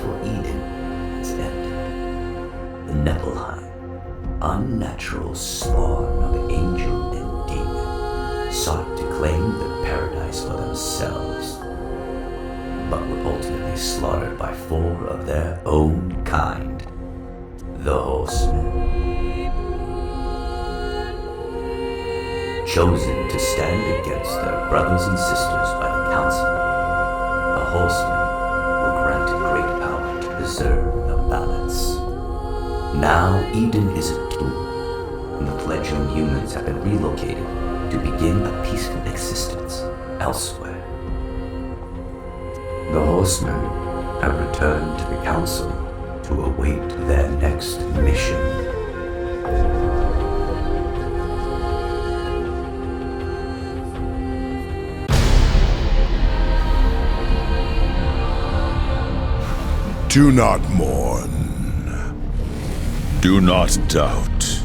for Eden has ended. The Nibelheim, unnatural spawn of angel and demon, sought to claim the paradise for themselves, but were ultimately slaughtered by 4 of their own kind, the Horsemen. Chosen to stand against their brothers and sisters by the Council, the Horsemen were granted great power to preserve the balance. Now Eden is a tomb, and the fledgling humans have been relocated to begin a peaceful existence elsewhere. The Horsemen have returned to the Council to await their next mission. Do not mourn. Do not doubt.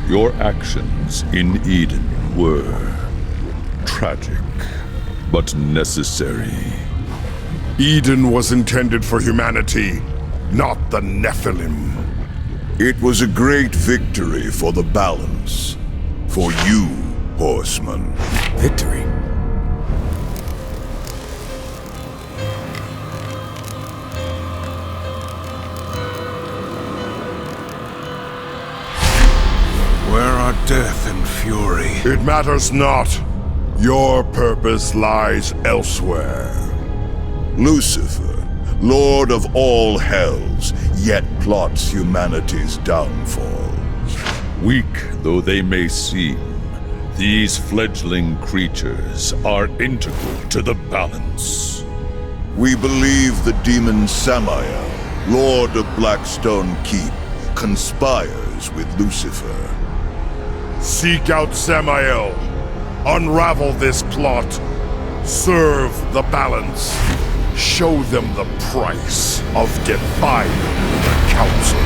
Your actions in Eden were tragic, but necessary. Eden was intended for humanity, not the Nephilim. It was a great victory for the balance. For you, Horseman. Victory? Where are death and fury? It matters not. Your purpose lies elsewhere. Lucifer, Lord of all hells, yet plots humanity's downfall. Weak though they may seem, these fledgling creatures are integral to the balance. We believe the demon Samael, Lord of Blackstone Keep, conspires with Lucifer. Seek out Samael. Unravel this plot. Serve the balance. Show them the price of defying the Council.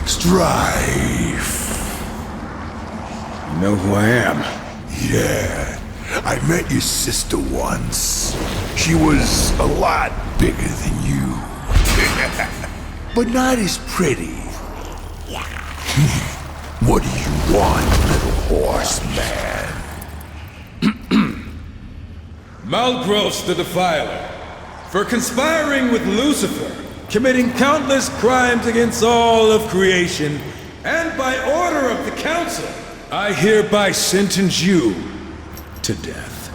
Strife. You know who I am? Yeah, I met your sister once. She was a lot bigger than you. But not as pretty. What do you want, little horseman? Malgros the Defiler, for conspiring with Lucifer, committing countless crimes against all of creation, and by order of the Council, I hereby sentence you to death.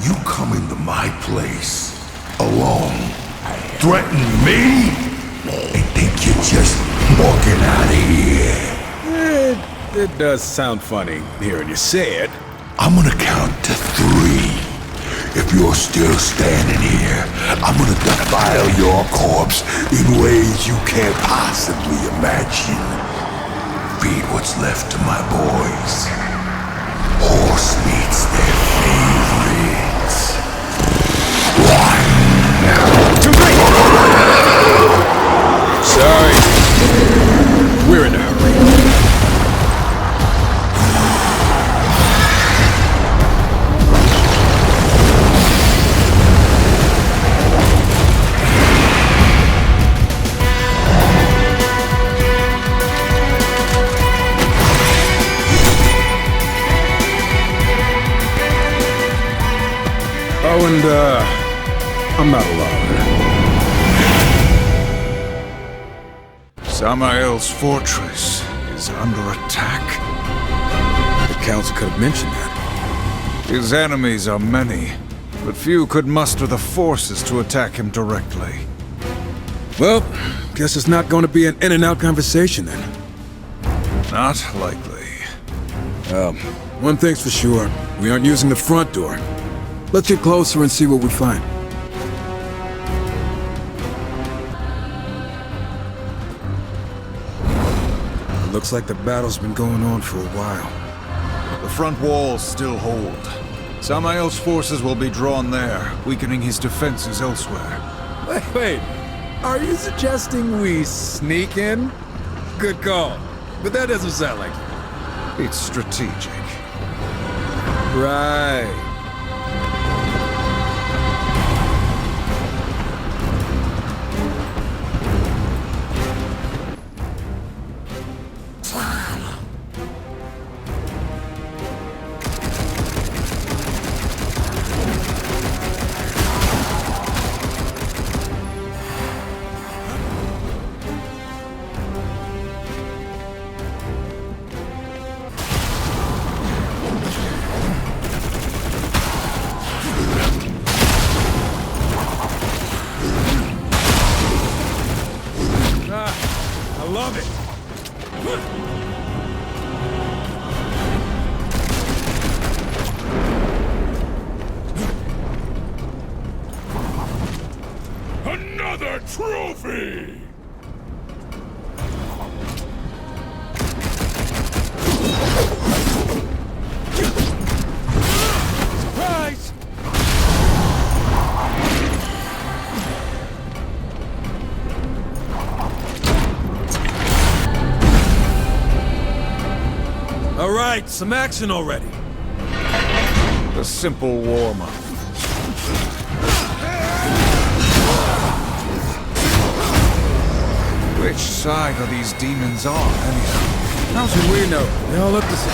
You come into my place alone, threaten me, and think you're just walking out of here. It does sound funny hearing you say it. I'm gonna count to 3. If you're still standing here, I'm gonna defile your corpse in ways you can't possibly imagine. Feed what's left to my boys. Horse meat's their favorites. Sorry. We're in a hurry. Oh, and, I'm not alone. Samael's fortress is under attack. The Council could have mentioned that. His enemies are many, but few could muster the forces to attack him directly. Well, guess it's not going to be an in-and-out conversation then. Not likely. One thing's for sure. We aren't using the front door. Let's get closer and see what we find. It looks like the battle's been going on for a while. The front walls still hold. Samael's forces will be drawn there, weakening his defenses elsewhere. Wait. Are you suggesting we sneak in? Good call. But that doesn't sound like it. It's strategic. Right. I love it! Another trophy! Surprise! All right, some action already. A simple warm-up. Which side are these demons on, anyhow? How should we know? They all look the same.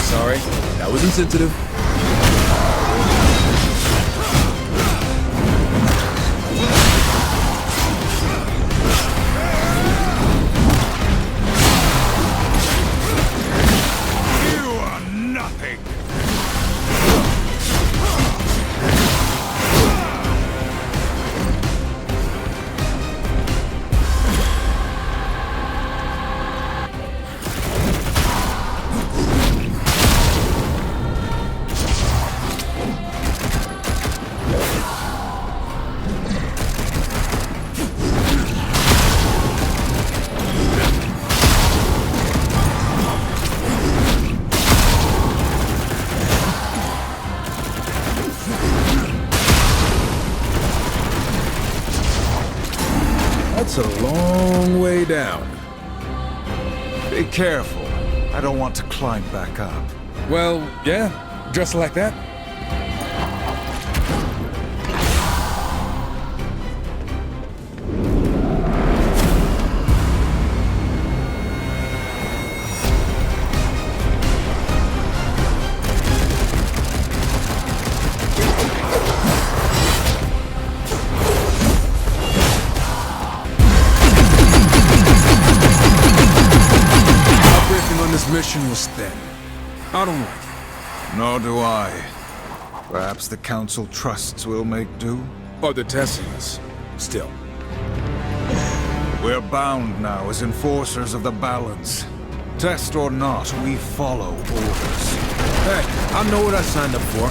Sorry, that was insensitive. You are nothing! That's a long way down. Be careful. I don't want to climb back up. Well, yeah, just like that. This mission was thin. I don't like it. Nor do I. Perhaps the Council trusts we'll make do? Or the testing us. Still. We're bound now as enforcers of the balance. Test or not, we follow orders. Hey, I know what I signed up for.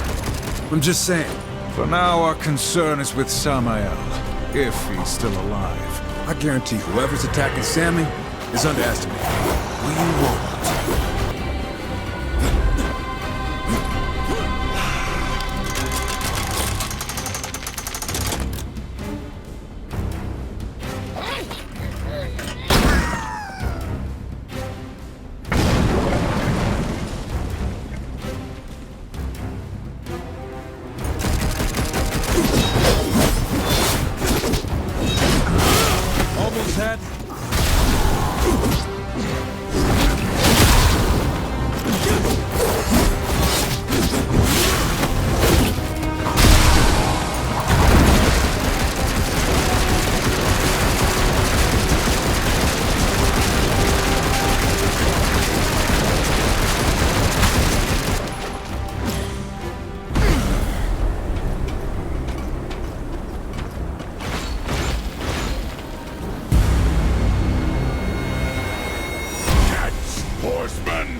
I'm just saying. For now, our concern is with Samael, if he's still alive. I guarantee whoever's attacking Sammy is underestimated. We won't. Almost had. Horseman!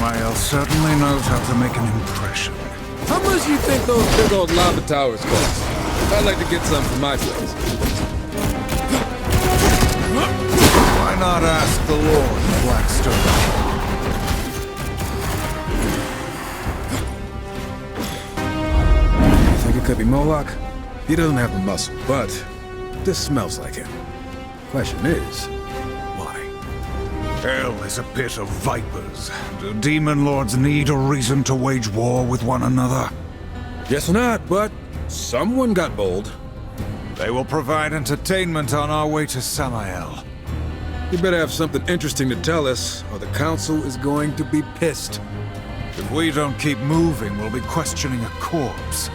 Samael certainly knows how to make an impression. How much do you think those big old lava towers cost? I'd like to get some for my place. Why not ask the Lord, Blackstone? Could be Moloch. He doesn't have the muscle, but this smells like him. Question is, why? Hell is a pit of vipers. Do demon lords need a reason to wage war with one another? Guess not, but someone got bold. They will provide entertainment on our way to Samael. You better have something interesting to tell us, or the council is going to be pissed. If we don't keep moving, we'll be questioning a corpse.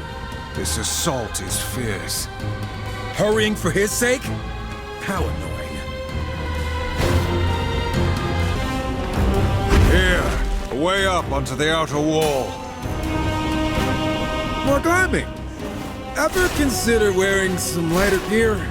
This assault is fierce. Hurrying for his sake? How annoying. Here, way up onto the outer wall. More climbing. Ever consider wearing some lighter gear?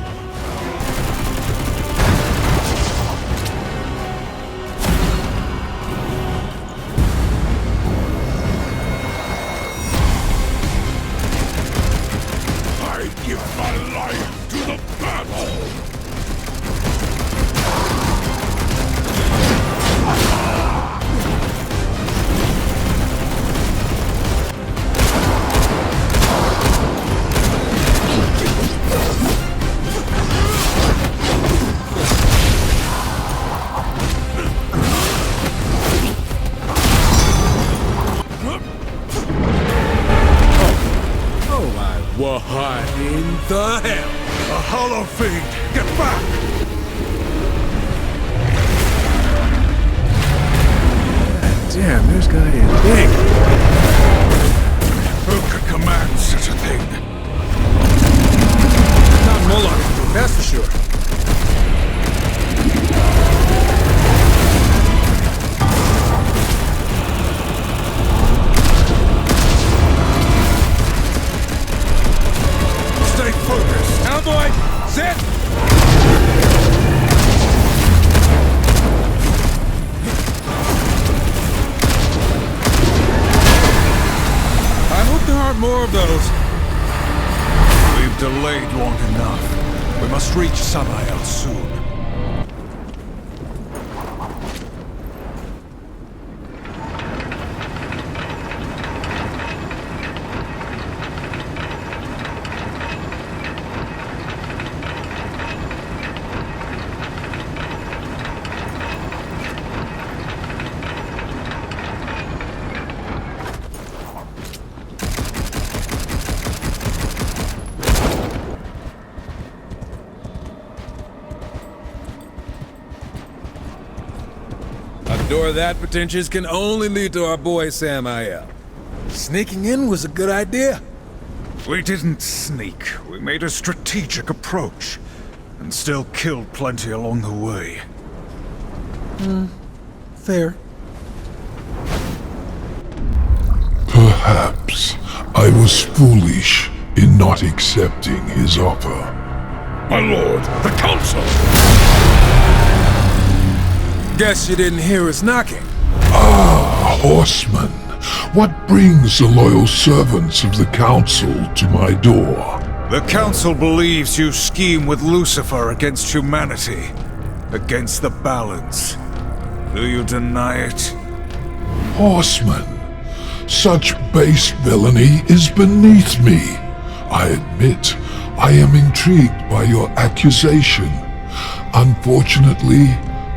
What in the hell? A hollow fiend! Get back! Damn, this guy is big. Who could command such a thing? Not Moloch, that's for sure. Stay focused! Cowboy, sit! I hope there aren't more of those. We've delayed long enough. We must reach Samael soon. A door that pretentious can only lead to our boy Samael. Sneaking in was a good idea. We didn't sneak. We made a strategic approach. And still killed plenty along the way. Fair. Perhaps I was foolish in not accepting his offer. My lord, the council! Guess you didn't hear us knocking. Ah, horseman, what brings the loyal servants of the council to my door? The council believes you scheme with Lucifer against humanity. Against the balance. Do you deny it? Horseman, such base villainy is beneath me. I admit, I am intrigued by your accusation. Unfortunately,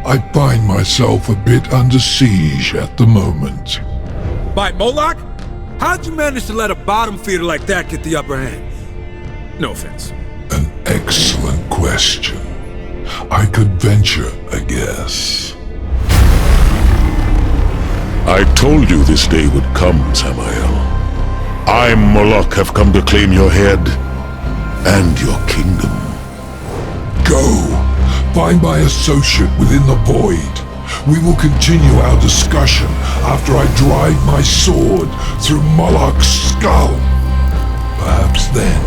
I find myself a bit under siege at the moment. By Moloch? How'd you manage to let a bottom feeder like that get the upper hand? No offense. An excellent question. I could venture a guess. I told you this day would come, Samael. I, Moloch, have come to claim your head and your kingdom. Go! Find my associate within the void. We will continue our discussion after I drive my sword through Moloch's skull. Perhaps then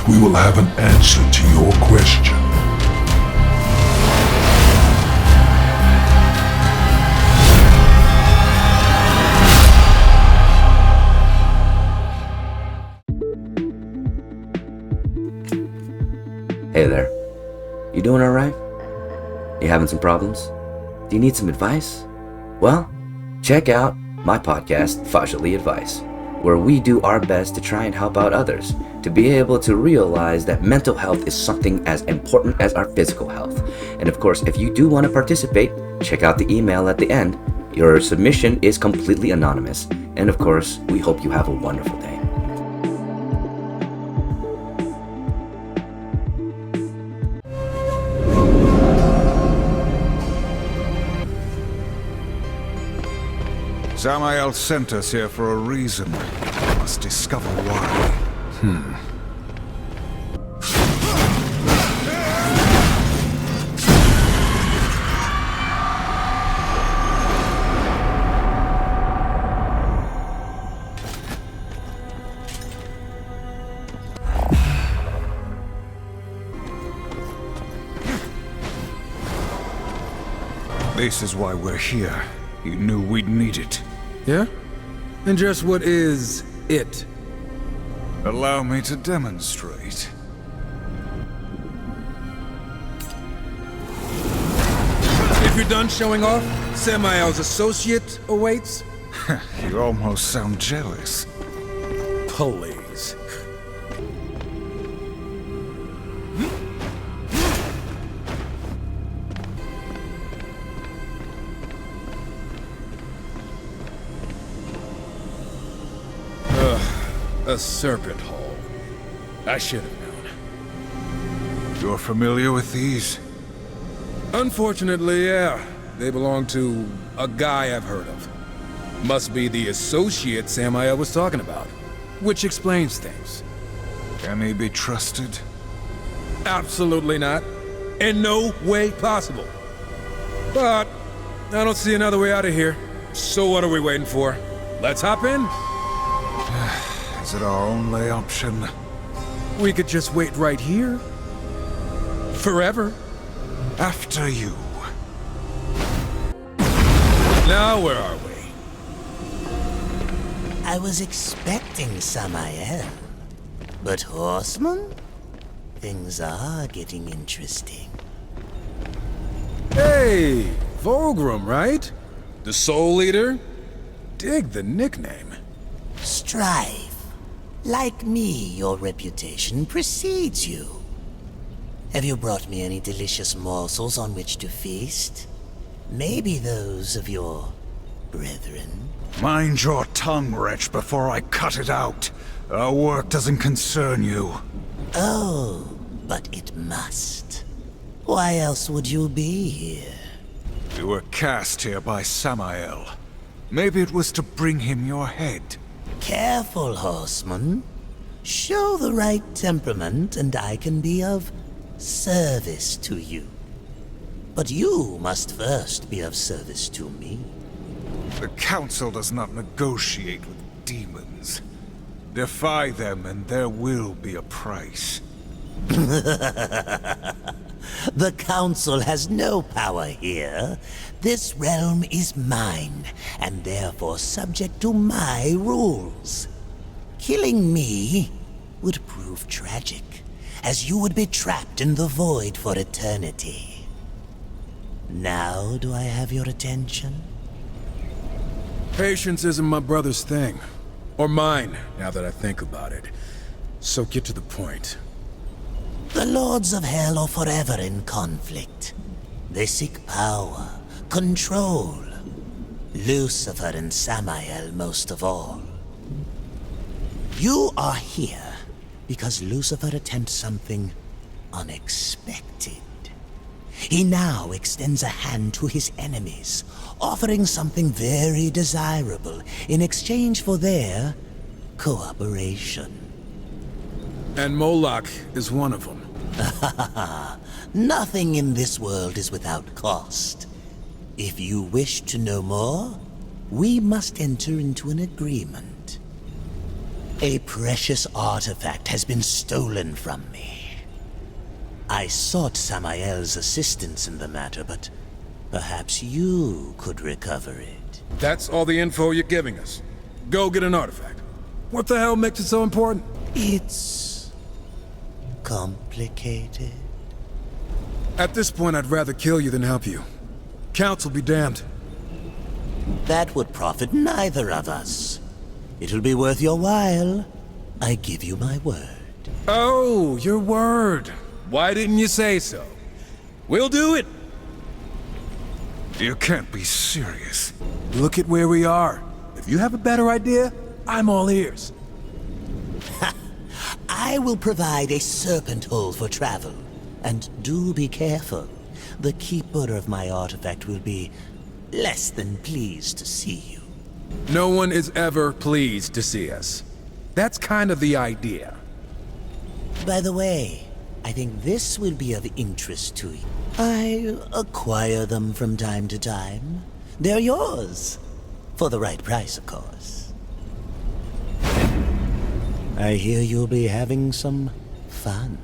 we will have an answer to your question. doing alright? You having some problems? Do you need some advice? Well, check out my podcast, Fajali Advice, where we do our best to try and help out others to be able to realize that mental health is something as important as our physical health. And of course, if you do want to participate, check out the email at the end. Your submission is completely anonymous. And of course, we hope you have a wonderful day. Samael sent us here for a reason. We must discover why. This is why we're here. You knew we'd need it. Yeah? And just what is it? Allow me to demonstrate. If you're done showing off, Samael's associate awaits? You almost sound jealous. Please. A serpent hole. I should have known. You're familiar with these? Unfortunately, yeah. They belong to a guy I've heard of. Must be the associate Samael was talking about. Which explains things. Can he be trusted? Absolutely not. In no way possible. But I don't see another way out of here. So what are we waiting for? Let's hop in? Is it our only option? We could just wait right here. Forever. After you. Now where are we? I was expecting Samael. But Horseman? Things are getting interesting. Hey! Volgrim, right? The Soul Leader? Dig the nickname. Strife. Like me, your reputation precedes you. Have you brought me any delicious morsels on which to feast? Maybe those of your brethren? Mind your tongue, wretch, before I cut it out. Our work doesn't concern you. Oh, but it must. Why else would you be here? You were cast here by Samael. Maybe it was to bring him your head. Careful, Horseman. Show the right temperament and I can be of service to you. But you must first be of service to me. The Council does not negotiate with demons. Defy them and there will be a price. The Council has no power here. This realm is mine, and therefore subject to my rules. Killing me would prove tragic, as you would be trapped in the void for eternity. Now do I have your attention? Patience isn't my brother's thing. Or mine, now that I think about it. So get to the point. The Lords of Hell are forever in conflict. They seek power, control. Lucifer and Samael most of all. You are here because Lucifer attempts something unexpected. He now extends a hand to his enemies, offering something very desirable in exchange for their cooperation. And Moloch is one of them. Nothing in this world is without cost. If you wish to know more, we must enter into an agreement. A precious artifact has been stolen from me. I sought Samael's assistance in the matter, but perhaps you could recover it. That's all the info you're giving us. Go get an artifact. What the hell makes it so important? It's complicated. At this point, I'd rather kill you than help you. Council be damned. That would profit neither of us. It'll be worth your while. I give you my word. Oh, your word. Why didn't you say so? We'll do it. You can't be serious. Look at where we are. If you have a better idea, I'm all ears. I will provide a serpent hole for travel. And do be careful. The keeper of my artifact will be less than pleased to see you. No one is ever pleased to see us. That's kind of the idea. By the way, I think this will be of interest to you. I acquire them from time to time. They're yours. For the right price, of course. I hear you'll be having some fun.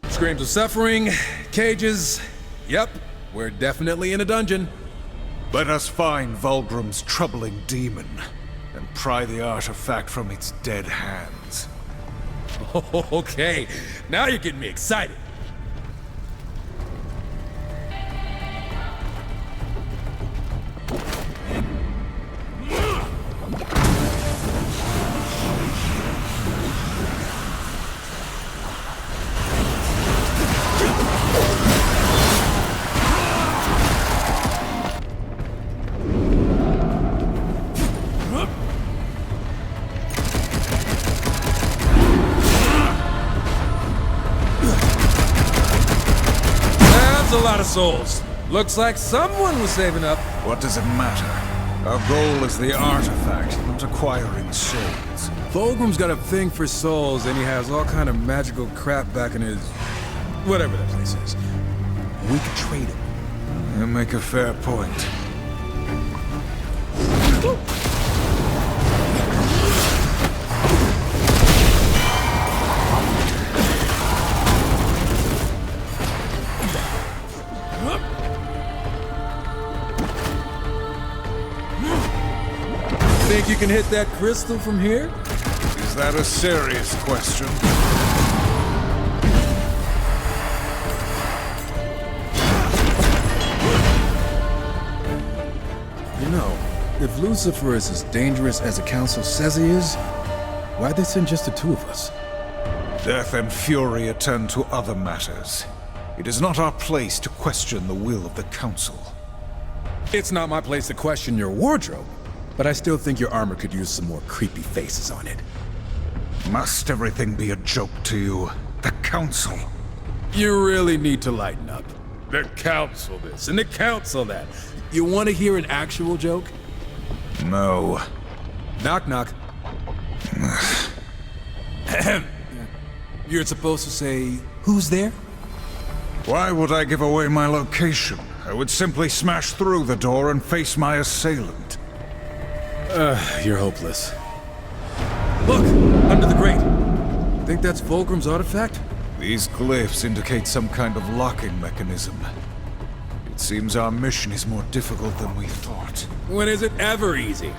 Screams of suffering, cages. Yep, we're definitely in a dungeon. Let us find Vulgrim's troubling demon and pry the artifact from its dead hands. Okay, now you're getting me excited. A lot of souls. Looks like someone was saving up. What does it matter? Our goal is the artifact, not acquiring souls. Fulgrim's got a thing for souls, and he has all kind of magical crap back in his... whatever that place is. We could trade it. You make a fair point. Think you can hit that crystal from here? Is that a serious question? You know, if Lucifer is as dangerous as the council says he is, why'd they send just the two of us? Death and fury attend to other matters. It is not our place to question the will of the council. It's not my place to question your wardrobe, but I still think your armor could use some more creepy faces on it. Must everything be a joke to you? The council? You really need to lighten up. The council this, and the council that. You want to hear an actual joke? No. Knock, knock. You're supposed to say, who's there? Why would I give away my location? I would simply smash through the door and face my assailant. You're hopeless. Look! Under the grate! Think that's Fulgrim's artifact? These glyphs indicate some kind of locking mechanism. It seems our mission is more difficult than we thought. When is it ever easy?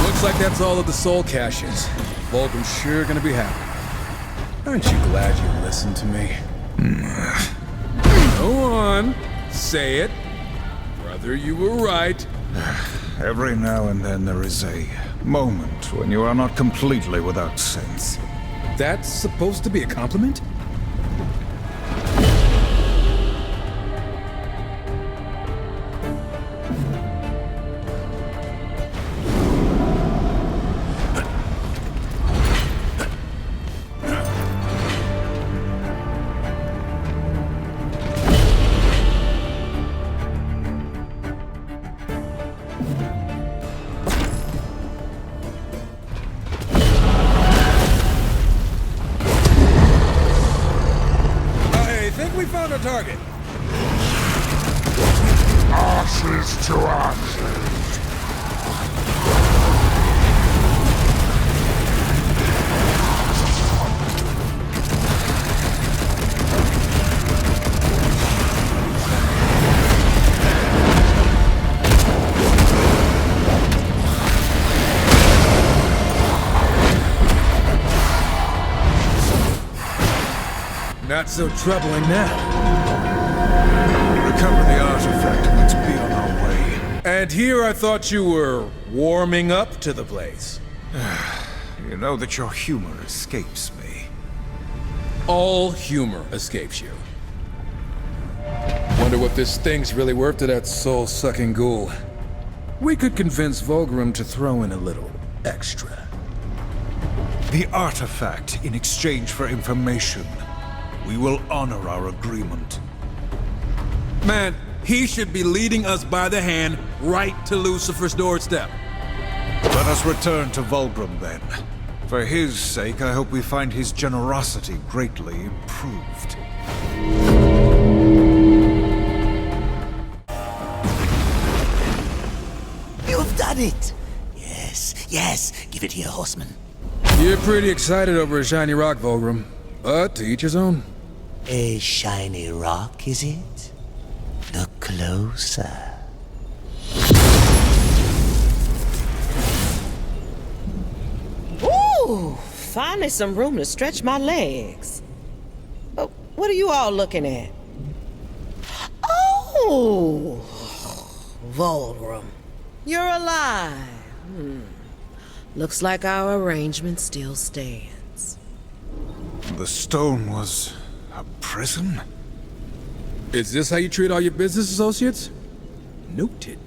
Looks like that's all of the soul caches. Vulgrim's sure gonna be happy. Aren't you glad you listened to me? Go on, say it. Brother, you were right. Every now and then there is a moment when you are not completely without sense. That's supposed to be a compliment? target. Ashes to ashes. Not so troubling now. Recover the artifact and let's be on our way. And here I thought you were warming up to the place. You know that your humor escapes me. All humor escapes you. Wonder what this thing's really worth to that soul-sucking ghoul. We could convince Vulgrim to throw in a little extra. The artifact in exchange for information. We will honor our agreement. Man, he should be leading us by the hand right to Lucifer's doorstep. Let us return to Vulgrim then. For his sake, I hope we find his generosity greatly improved. You've done it! Yes, yes, give it here, horseman. You're pretty excited over a shiny rock, Vulgrim. But to each his own. A shiny rock, is it? Look closer. Ooh, finally some room to stretch my legs. But what are you all looking at? Oh, Vulgrim, you're alive. Looks like our arrangement still stands. The stone was a prison? Is this how you treat all your business associates? Noted.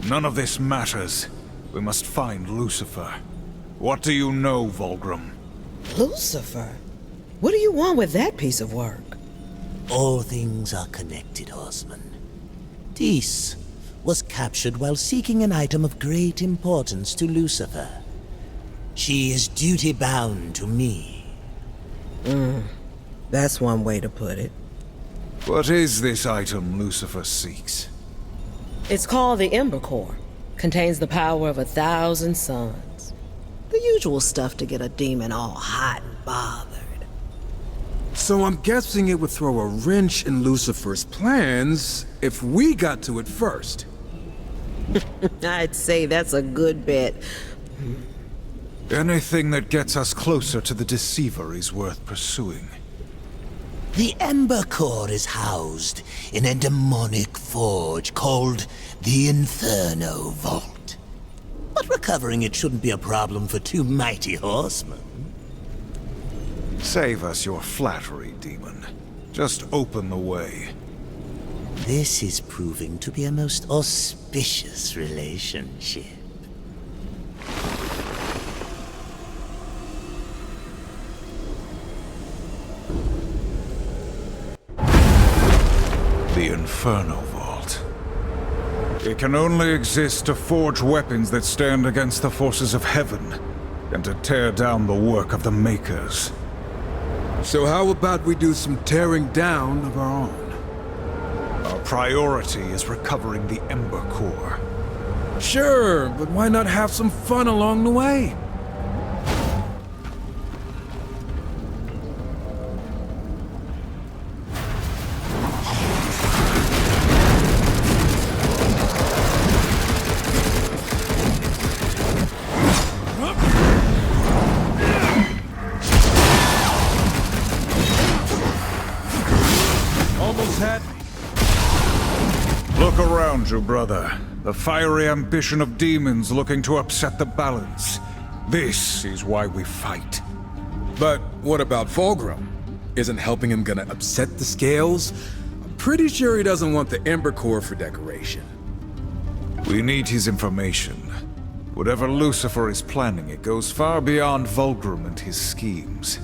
None of this matters. We must find Lucifer. What do you know, Vulgrim? Lucifer? What do you want with that piece of work? All things are connected, horseman. Dis was captured while seeking an item of great importance to Lucifer. She is duty-bound to me. That's one way to put it. What is this item Lucifer seeks? It's called the Ember Core. Contains the power of 1,000 suns. The usual stuff to get a demon all hot and bothered. So I'm guessing it would throw a wrench in Lucifer's plans if we got to it first. I'd say that's a good bet. Anything that gets us closer to the Deceiver is worth pursuing. The Ember Core is housed in a demonic forge called the Inferno Vault. But recovering it shouldn't be a problem for two mighty horsemen. Save us your flattery, demon. Just open the way. This is proving to be a most auspicious relationship. The Inferno Vault. It can only exist to forge weapons that stand against the forces of heaven, and to tear down the work of the Makers. So how about we do some tearing down of our own? Our priority is recovering the Ember Core. Sure, but why not have some fun along the way? Almost had me. Look around you, brother. The fiery ambition of demons looking to upset the balance. This is why we fight. But what about Vulgrim? Isn't helping him gonna upset the scales? I'm pretty sure he doesn't want the Ember Core for decoration. We need his information. Whatever Lucifer is planning, it goes far beyond Vulgrim and his schemes.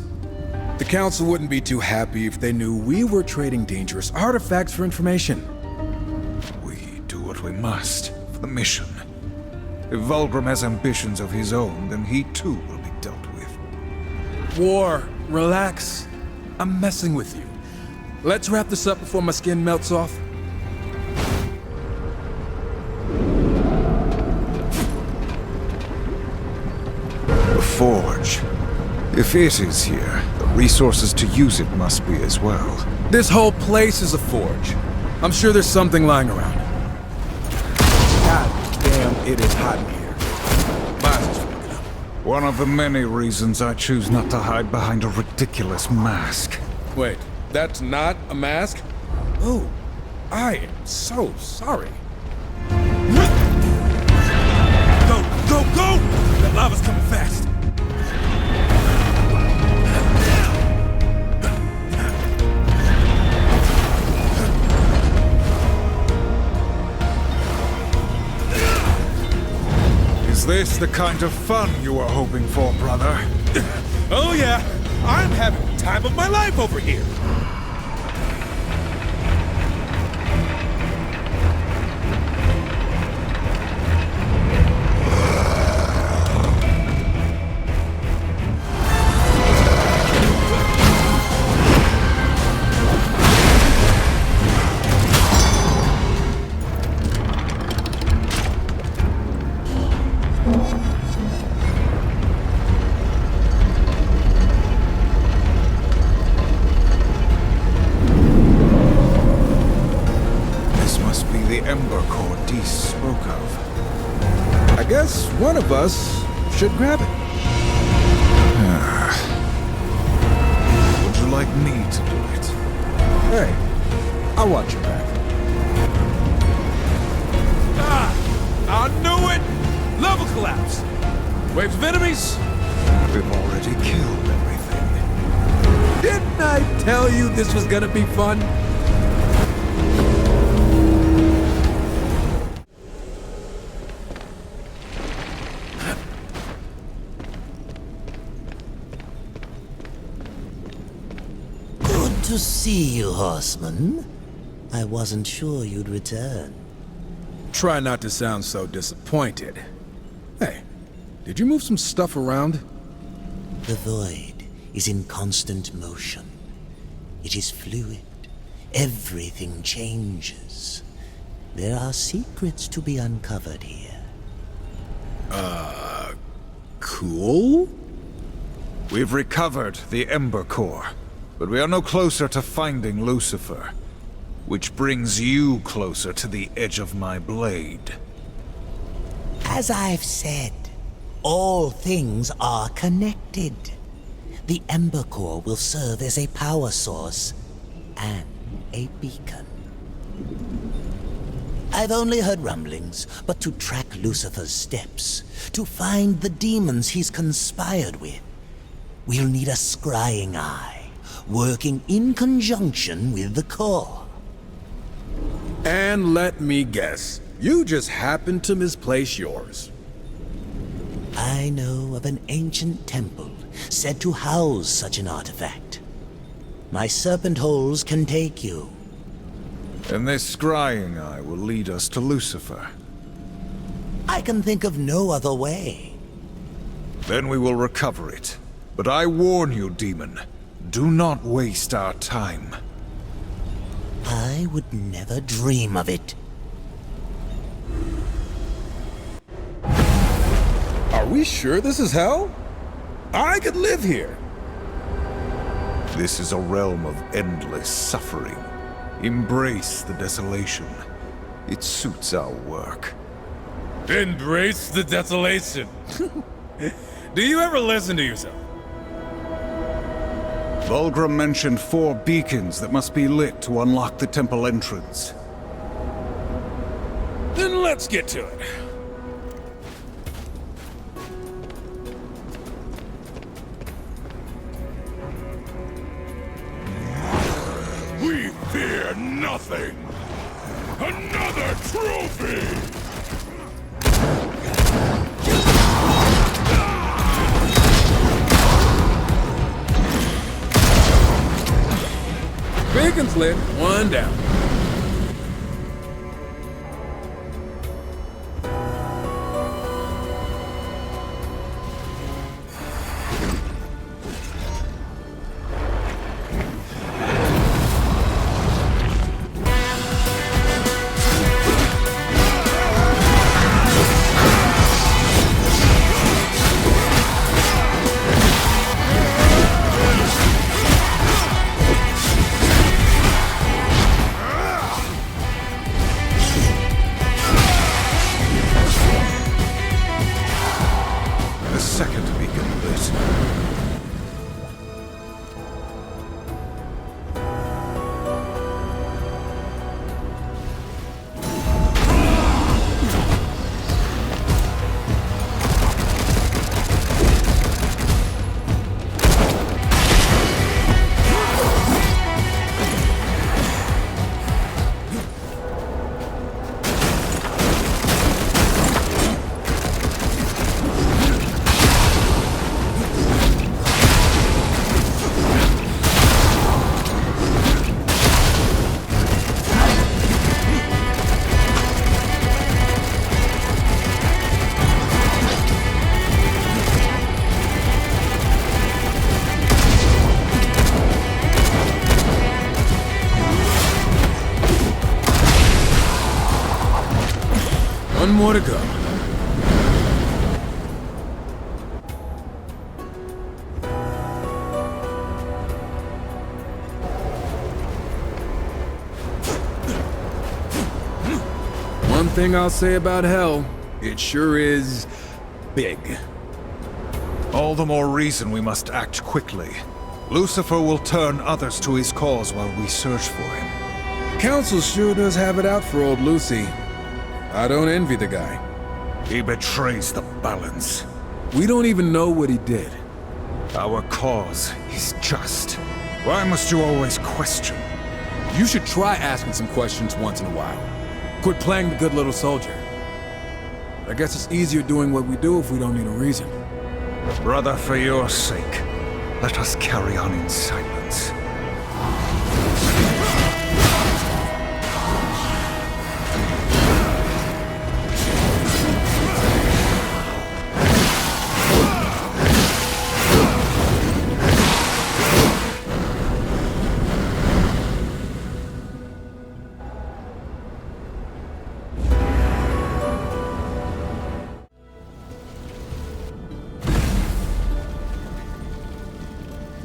The Council wouldn't be too happy if they knew we were trading dangerous artifacts for information. We do what we must for the mission. If Vulgrim has ambitions of his own, then he too will be dealt with. War, relax. I'm messing with you. let's wrap this up before my skin melts off. The forge. If it is here, the resources to use it must be as well. This whole place is a forge. I'm sure there's something lying around. God damn, it is hot in here. Might as well look it up. One of the many reasons I choose not to hide behind a ridiculous mask. Wait, that's not a mask? Oh, I am so sorry. Go, go, go! That lava's coming fast. Is this the kind of fun you were hoping for, brother? Oh yeah, I'm having the time of my life over here. I guess one of us should grab it. Would you like me to do it? Hey, I'll watch your back. I knew it! Level collapse! Waves of enemies? We've already killed everything. Didn't I tell you this was gonna be fun? To see you, horseman. I wasn't sure you'd return. Try not to sound so disappointed. Hey, did you move some stuff around? The void is in constant motion. It is fluid. Everything changes. There are secrets to be uncovered here. Cool? We've recovered the Ember Core. But we are no closer to finding Lucifer, which brings you closer to the edge of my blade. As I've said, all things are connected. The Ember Core will serve as a power source and a beacon. I've only heard rumblings, but to track Lucifer's steps, to find the demons he's conspired with, we'll need a scrying eye. Working in conjunction with the core. And let me guess, you just happened to misplace yours. I know of an ancient temple said to house such an artifact. My serpent holes can take you. And this scrying eye will lead us to Lucifer. I can think of no other way. Then we will recover it. But I warn you, demon. Do not waste our time. I would never dream of it. Are we sure this is hell? I could live here. This is a realm of endless suffering. Embrace the desolation. It suits our work. Embrace the desolation. Do you ever listen to yourself? Vulgrim mentioned 4 beacons that must be lit to unlock the temple entrance. Then let's get to it. We fear nothing. Another trophy! Beacon's lit, one down. more to go. One thing I'll say about hell, it sure is big. All the more reason we must act quickly. Lucifer will turn others to his cause while we search for him. Council sure does have it out for old Lucy. I don't envy the guy. He betrays the balance. We don't even know what he did. Our cause is just. Why must you always question? You should try asking some questions once in a while. Quit playing the good little soldier. I guess it's easier doing what we do if we don't need a reason. Brother, for your sake, let us carry on in silence.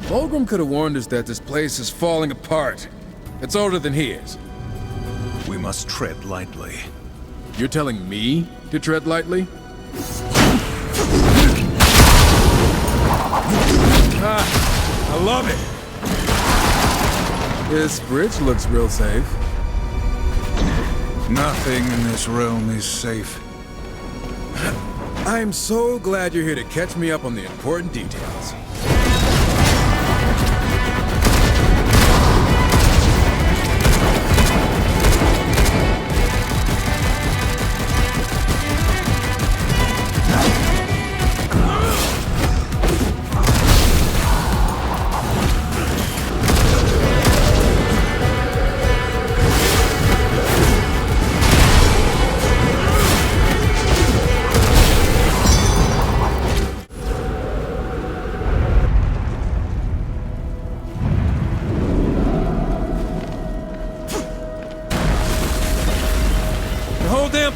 Fulgrim could have warned us that this place is falling apart. It's older than he is. We must tread lightly. You're telling me to tread lightly? Ah, I love it! This bridge looks real safe. Nothing in this realm is safe. I'm so glad you're here to catch me up on the important details.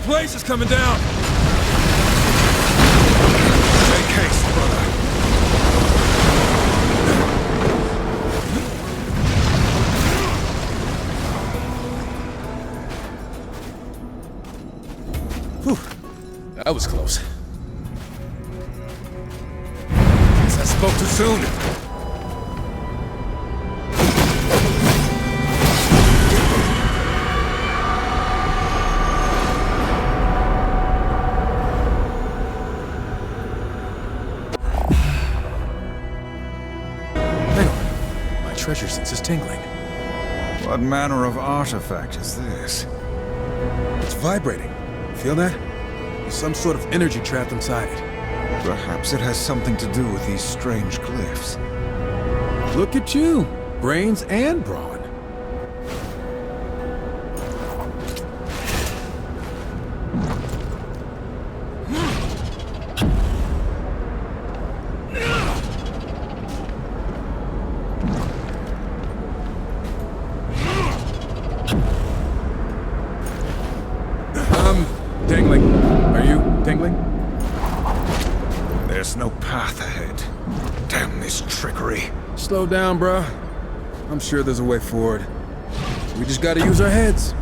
Place is coming down! Make haste, brother. Whew. That was close. Guess I spoke too soon. Treasure sense is tingling. What manner of artifact is this? It's vibrating. Feel that? There's some sort of energy trapped inside it. Perhaps it has something to do with these strange glyphs. Look at you! Brains and brawn. Tingling. Are you tingling? There's no path ahead. Damn this trickery. Slow down, bruh. I'm sure there's a way forward. We just gotta use our heads.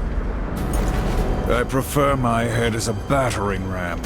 I prefer my head as a battering ram.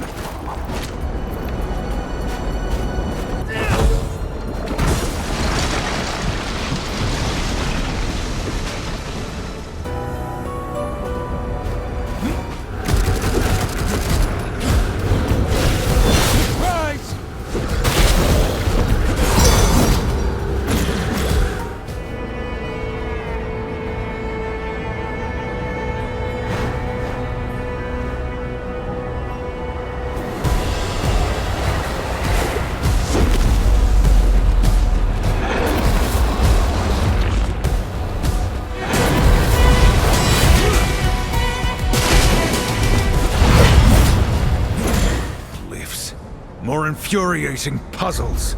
More infuriating puzzles.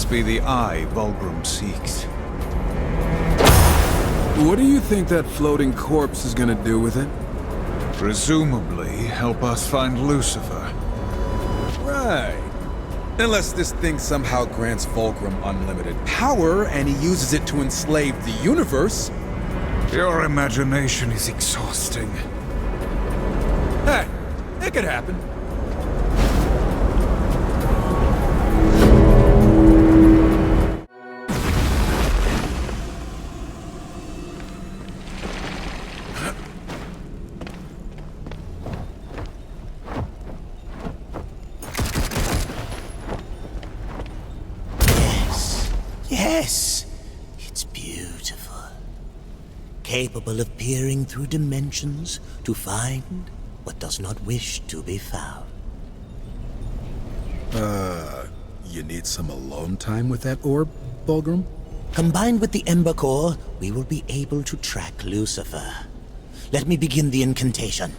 must be the eye Vulgrim seeks. What do you think that floating corpse is gonna do with it? Presumably, help us find Lucifer. Right. Unless this thing somehow grants Vulgrim unlimited power and he uses it to enslave the universe. Your imagination is exhausting. Hey, it could happen. Yes, it's beautiful. Capable of peering through dimensions to find what does not wish to be found. You need some alone time with that orb, Vulgrim? Combined with the Ember Core, we will be able to track Lucifer. Let me begin the incantation.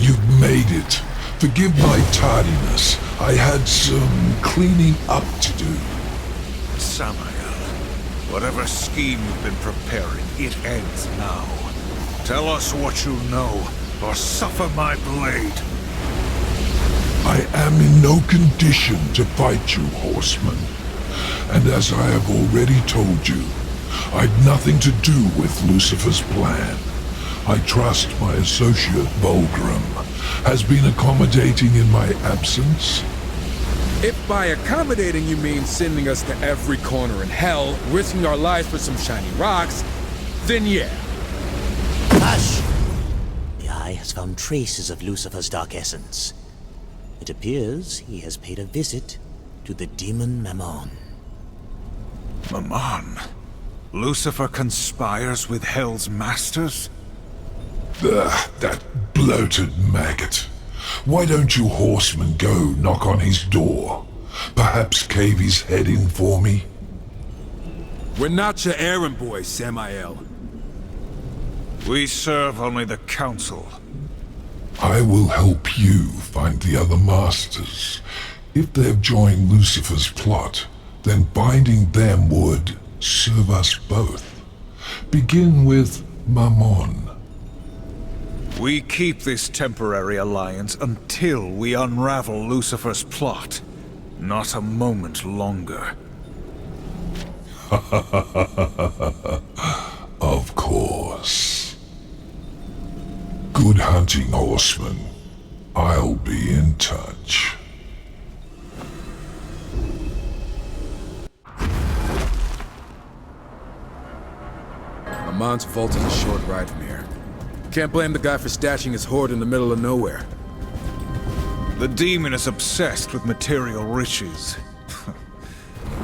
You've made it. Forgive my tardiness. I had some cleaning up to do. Samael, whatever scheme you've been preparing, it ends now. Tell us what you know, or suffer my blade. I am in no condition to fight you, horseman. And as I have already told you, I've nothing to do with Lucifer's plan. I trust my associate, Vulgrim, has been accommodating in my absence. If by accommodating you mean sending us to every corner in hell, risking our lives for some shiny rocks, then yeah. Hush! The Eye has found traces of Lucifer's dark essence. It appears he has paid a visit to the demon Mammon. Mammon? Lucifer conspires with Hell's masters? That bloated maggot. Why don't you horsemen go knock on his door? Perhaps cave his head in for me? We're not your errand boys, Samael. We serve only the Council. I will help you find the other masters. If they've joined Lucifer's plot, then finding them would serve us both. Begin with Mammon. We keep this temporary alliance until we unravel Lucifer's plot. Not a moment longer. Of course. Good hunting, horseman. I'll be in touch. Ammon's vault is a short ride from here. Can't blame the guy for stashing his hoard in the middle of nowhere. The demon is obsessed with material riches.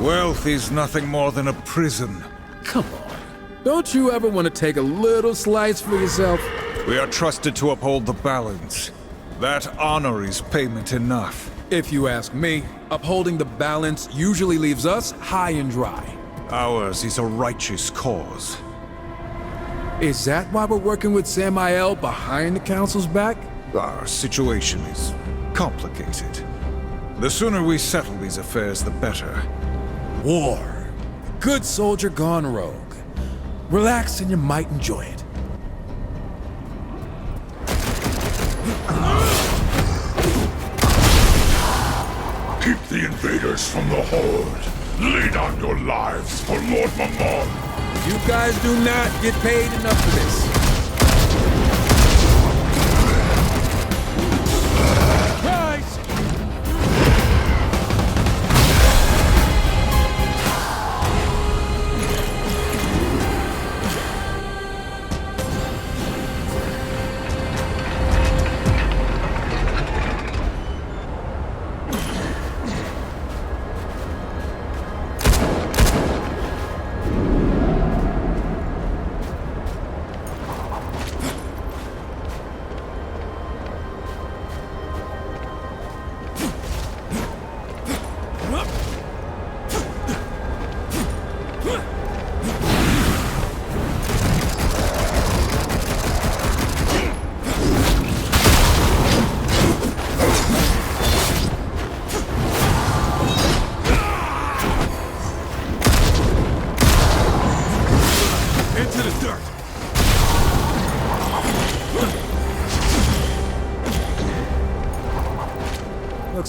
Wealth is nothing more than a prison. Come on. Don't you ever want to take a little slice for yourself? We are trusted to uphold the balance. That honor is payment enough. If you ask me, upholding the balance usually leaves us high and dry. Ours is a righteous cause. Is that why we're working with Samael behind the Council's back? Our situation is complicated. The sooner we settle these affairs, the better. War. Good soldier gone rogue. Relax and you might enjoy it. Keep the invaders from the Horde. Lay down your lives for Lord Mammon. You guys do not get paid enough for this. Rise!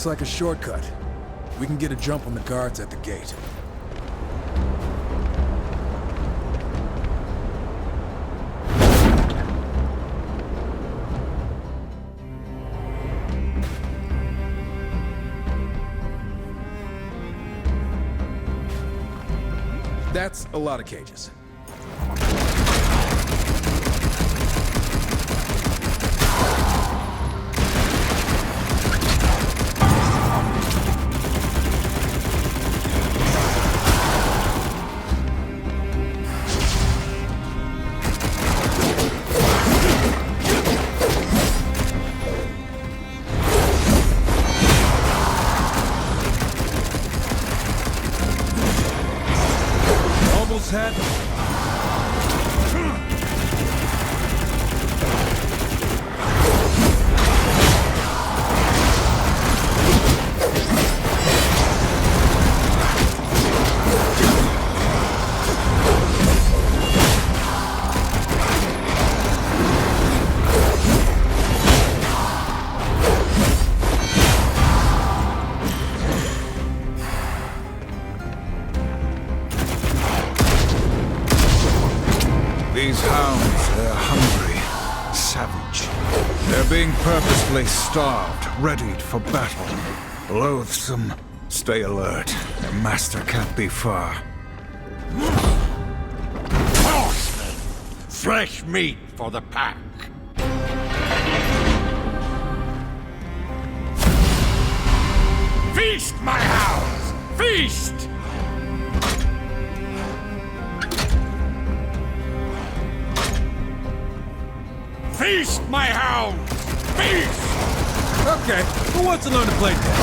looks like a shortcut. We can get a jump on the guards at the gate. That's a lot of cages. Head. These hounds, they're hungry, savage. They're being purposefully starved, readied for battle. Loathsome. Stay alert. Their master can't be far. Horsemen! Fresh meat for the pack. Feast, my hounds! Feast! Feast, my hounds! Feast! Okay, who wants to learn to play dead?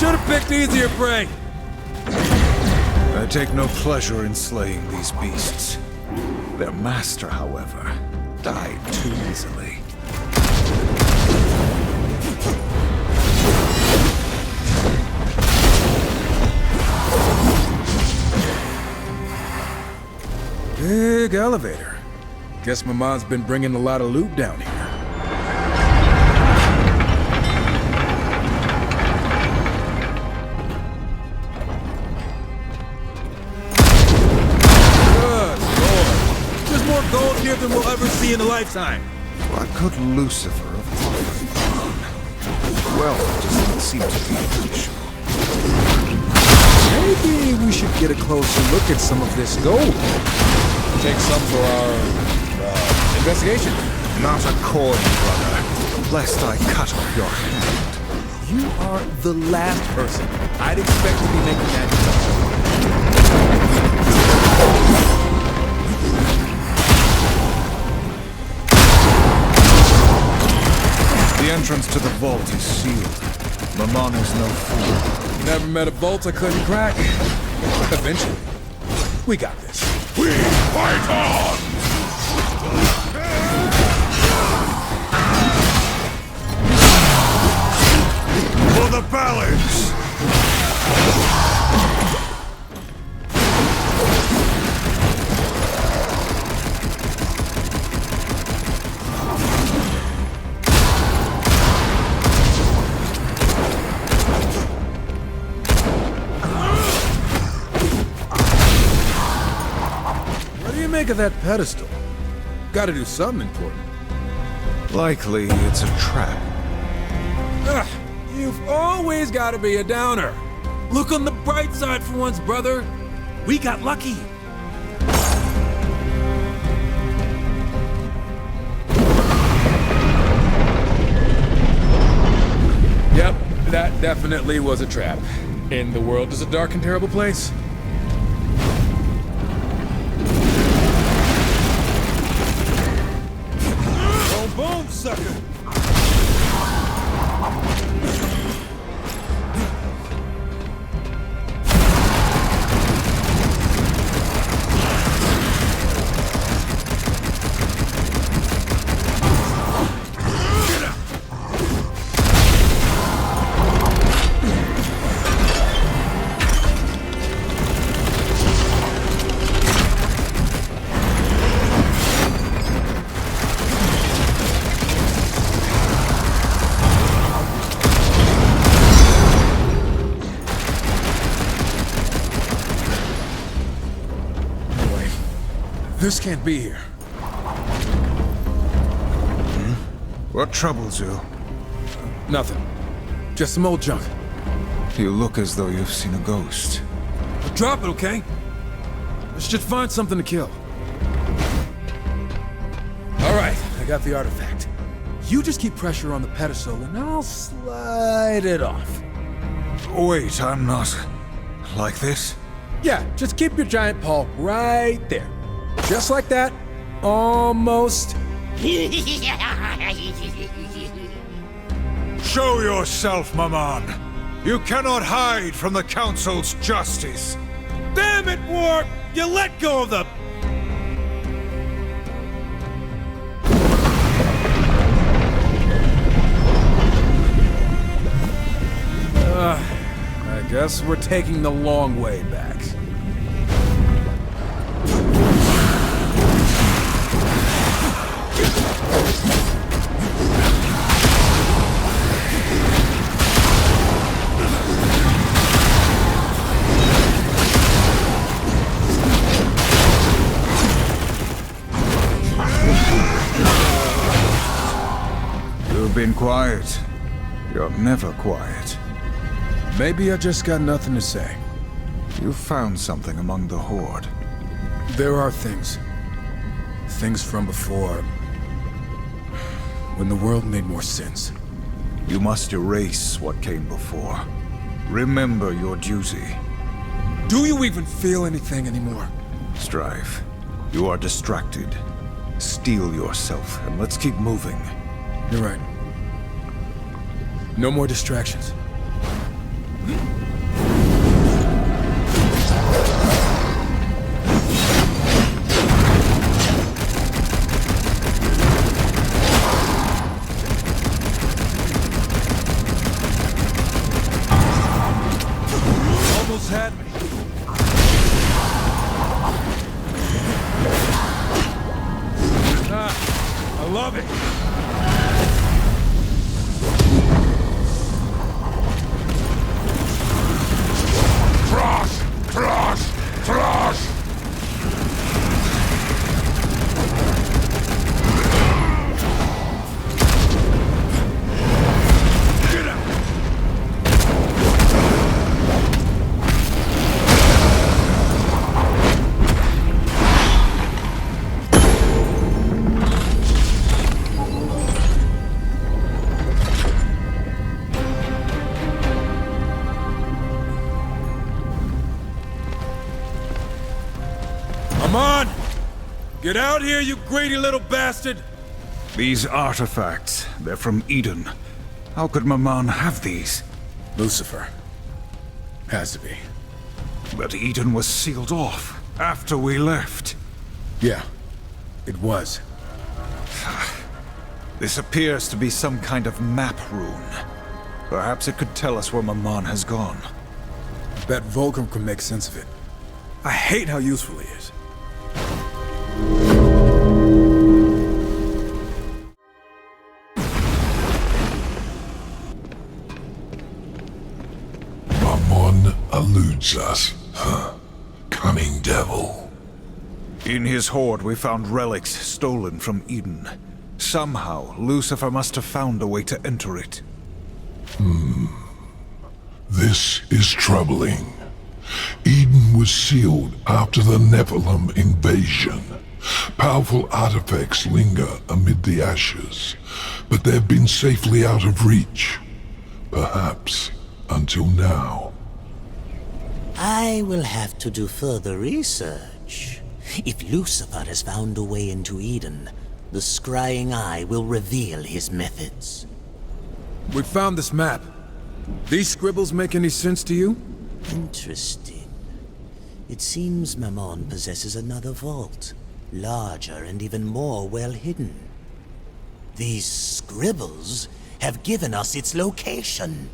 Should've picked easier prey. I take no pleasure in slaying these beasts. Their master, however, died too easily. Big elevator. Guess my mom's been bringing a lot of loot down here. Good lord. There's more gold here than we'll ever see in a lifetime. What could Lucifer have offered? Wealth does not seem to be an issue. Maybe we should get a closer look at some of this gold. Take some for our, investigation. Not a coin, brother, lest I cut off your hand. You are the last person I'd expect to be making that The entrance to the vault is sealed. Mammon is no fool. Never met a vault I couldn't crack. Eventually. We got this. We fight on! For the balance! Make of that pedestal. Gotta do something important. Likely it's a trap. Ugh, you've always gotta be a downer. Look on the bright side for once, brother. We got lucky. Yep, that definitely was a trap. And the world is a dark and terrible place. Boom, sucker! This can't be here. What troubles you? Nothing. Just some old junk. You look as though you've seen a ghost. Drop it, okay? Let's just find something to kill. Alright, I got the artifact. You just keep pressure on the pedestal and I'll slide it off. Wait, I'm not... like this? Yeah, just keep your giant paw right there. Just like that. Almost. Show yourself, Maman! You cannot hide from the Council's justice! Damn it, Warp! You let go of the... I guess we're taking the long way back. You've been quiet. You're never quiet. Maybe I just got nothing to say. You found something among the Horde. There are things. Things from before. When the world made more sense. You must erase what came before. Remember your duty. Do you even feel anything anymore? Strife, you are distracted. Steel yourself, and let's keep moving. You're right. No more distractions. Almost had me. I love it. Trash! Come on! Get out here, you greedy little bastard! These artifacts, they're from Eden. How could Maman have these? Lucifer. Has to be. But Eden was sealed off after we left. Yeah, it was. This appears to be some kind of map rune. Perhaps it could tell us where Maman has gone. Bet Vulcan can make sense of it. I hate how useful he is. Mammon eludes us. Cunning devil. In his hoard, we found relics stolen from Eden. Somehow, Lucifer must have found a way to enter it. This is troubling. Eden was sealed after the Nephilim invasion. Powerful artifacts linger amid the ashes, but they've been safely out of reach. Perhaps until now. I will have to do further research. If Lucifer has found a way into Eden, the scrying eye will reveal his methods. We found this map. These scribbles make any sense to you? Interesting. It seems Mammon possesses another vault, larger and even more well hidden. These scribbles have given us its location.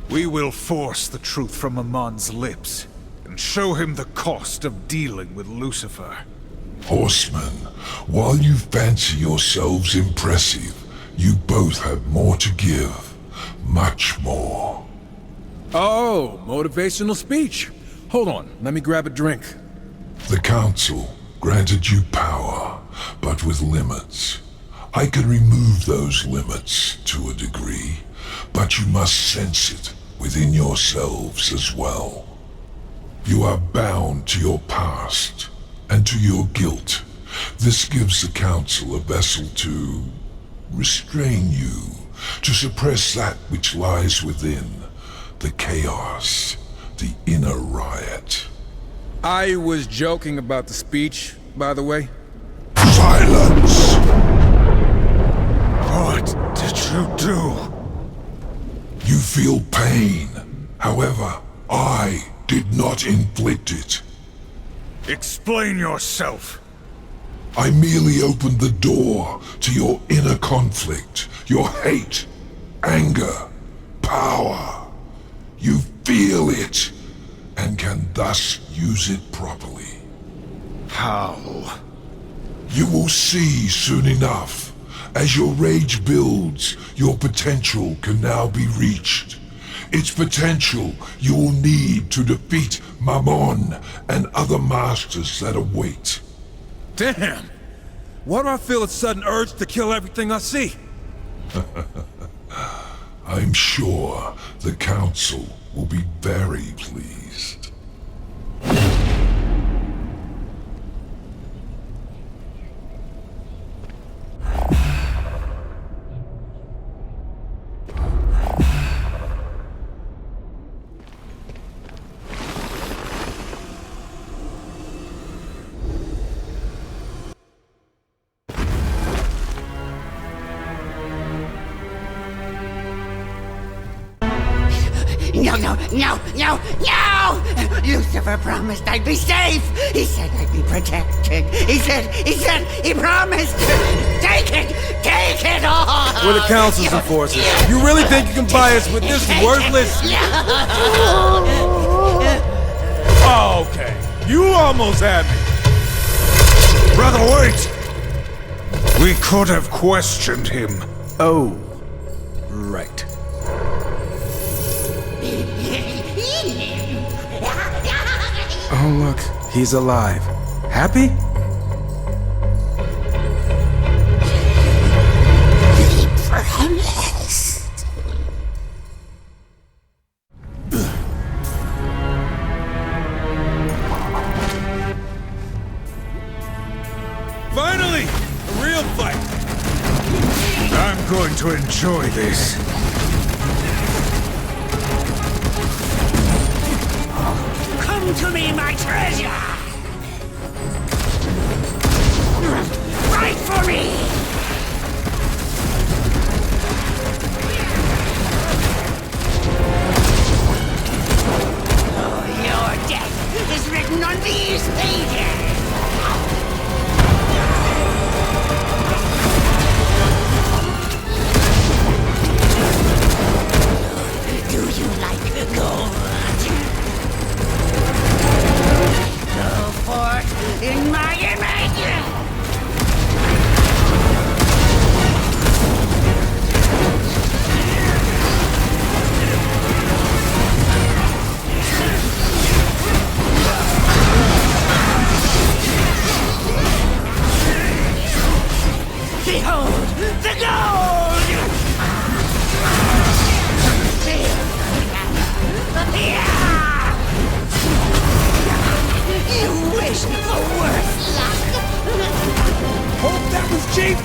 We will force the truth from Mammon's lips and show him the cost of dealing with Lucifer. Horsemen, while you fancy yourselves impressive, you both have more to give. Much more. Oh, motivational speech. Hold on, let me grab a drink. The Council, granted you power, but with limits. I can remove those limits to a degree, but you must sense it within yourselves as well. You are bound to your past and to your guilt. This gives the Council a vessel to restrain you, to suppress that which lies within, the chaos, the inner riot. I was joking about the speech, by the way. Silence! What did you do? You feel pain. However, I did not inflict it. Explain yourself. I merely opened the door to your inner conflict, your hate, anger, power. You feel it, and can thus use it properly. How? You will see soon enough. As your rage builds, your potential can now be reached. Its potential you will need to defeat Mammon and other masters that await. Damn! Why do I feel a sudden urge to kill everything I see? I'm sure the Council will be very pleased. No! Lucifer promised I'd be safe! He said I'd be protected! He promised! Take it all! We're the Council's enforcers. You really think you can buy us with this worthless... Oh, okay. You almost had me. Brother, wait! We could have questioned him. Oh, right. Oh, look, he's alive. Happy? He promised. Finally! A real fight! I'm going to enjoy this. Come to me, my treasure! Fight for me! Oh, your death is written on these pages! Do you like gold? Go forth in my image! Behold the gold! You wish for worse luck? Hope that was cheap!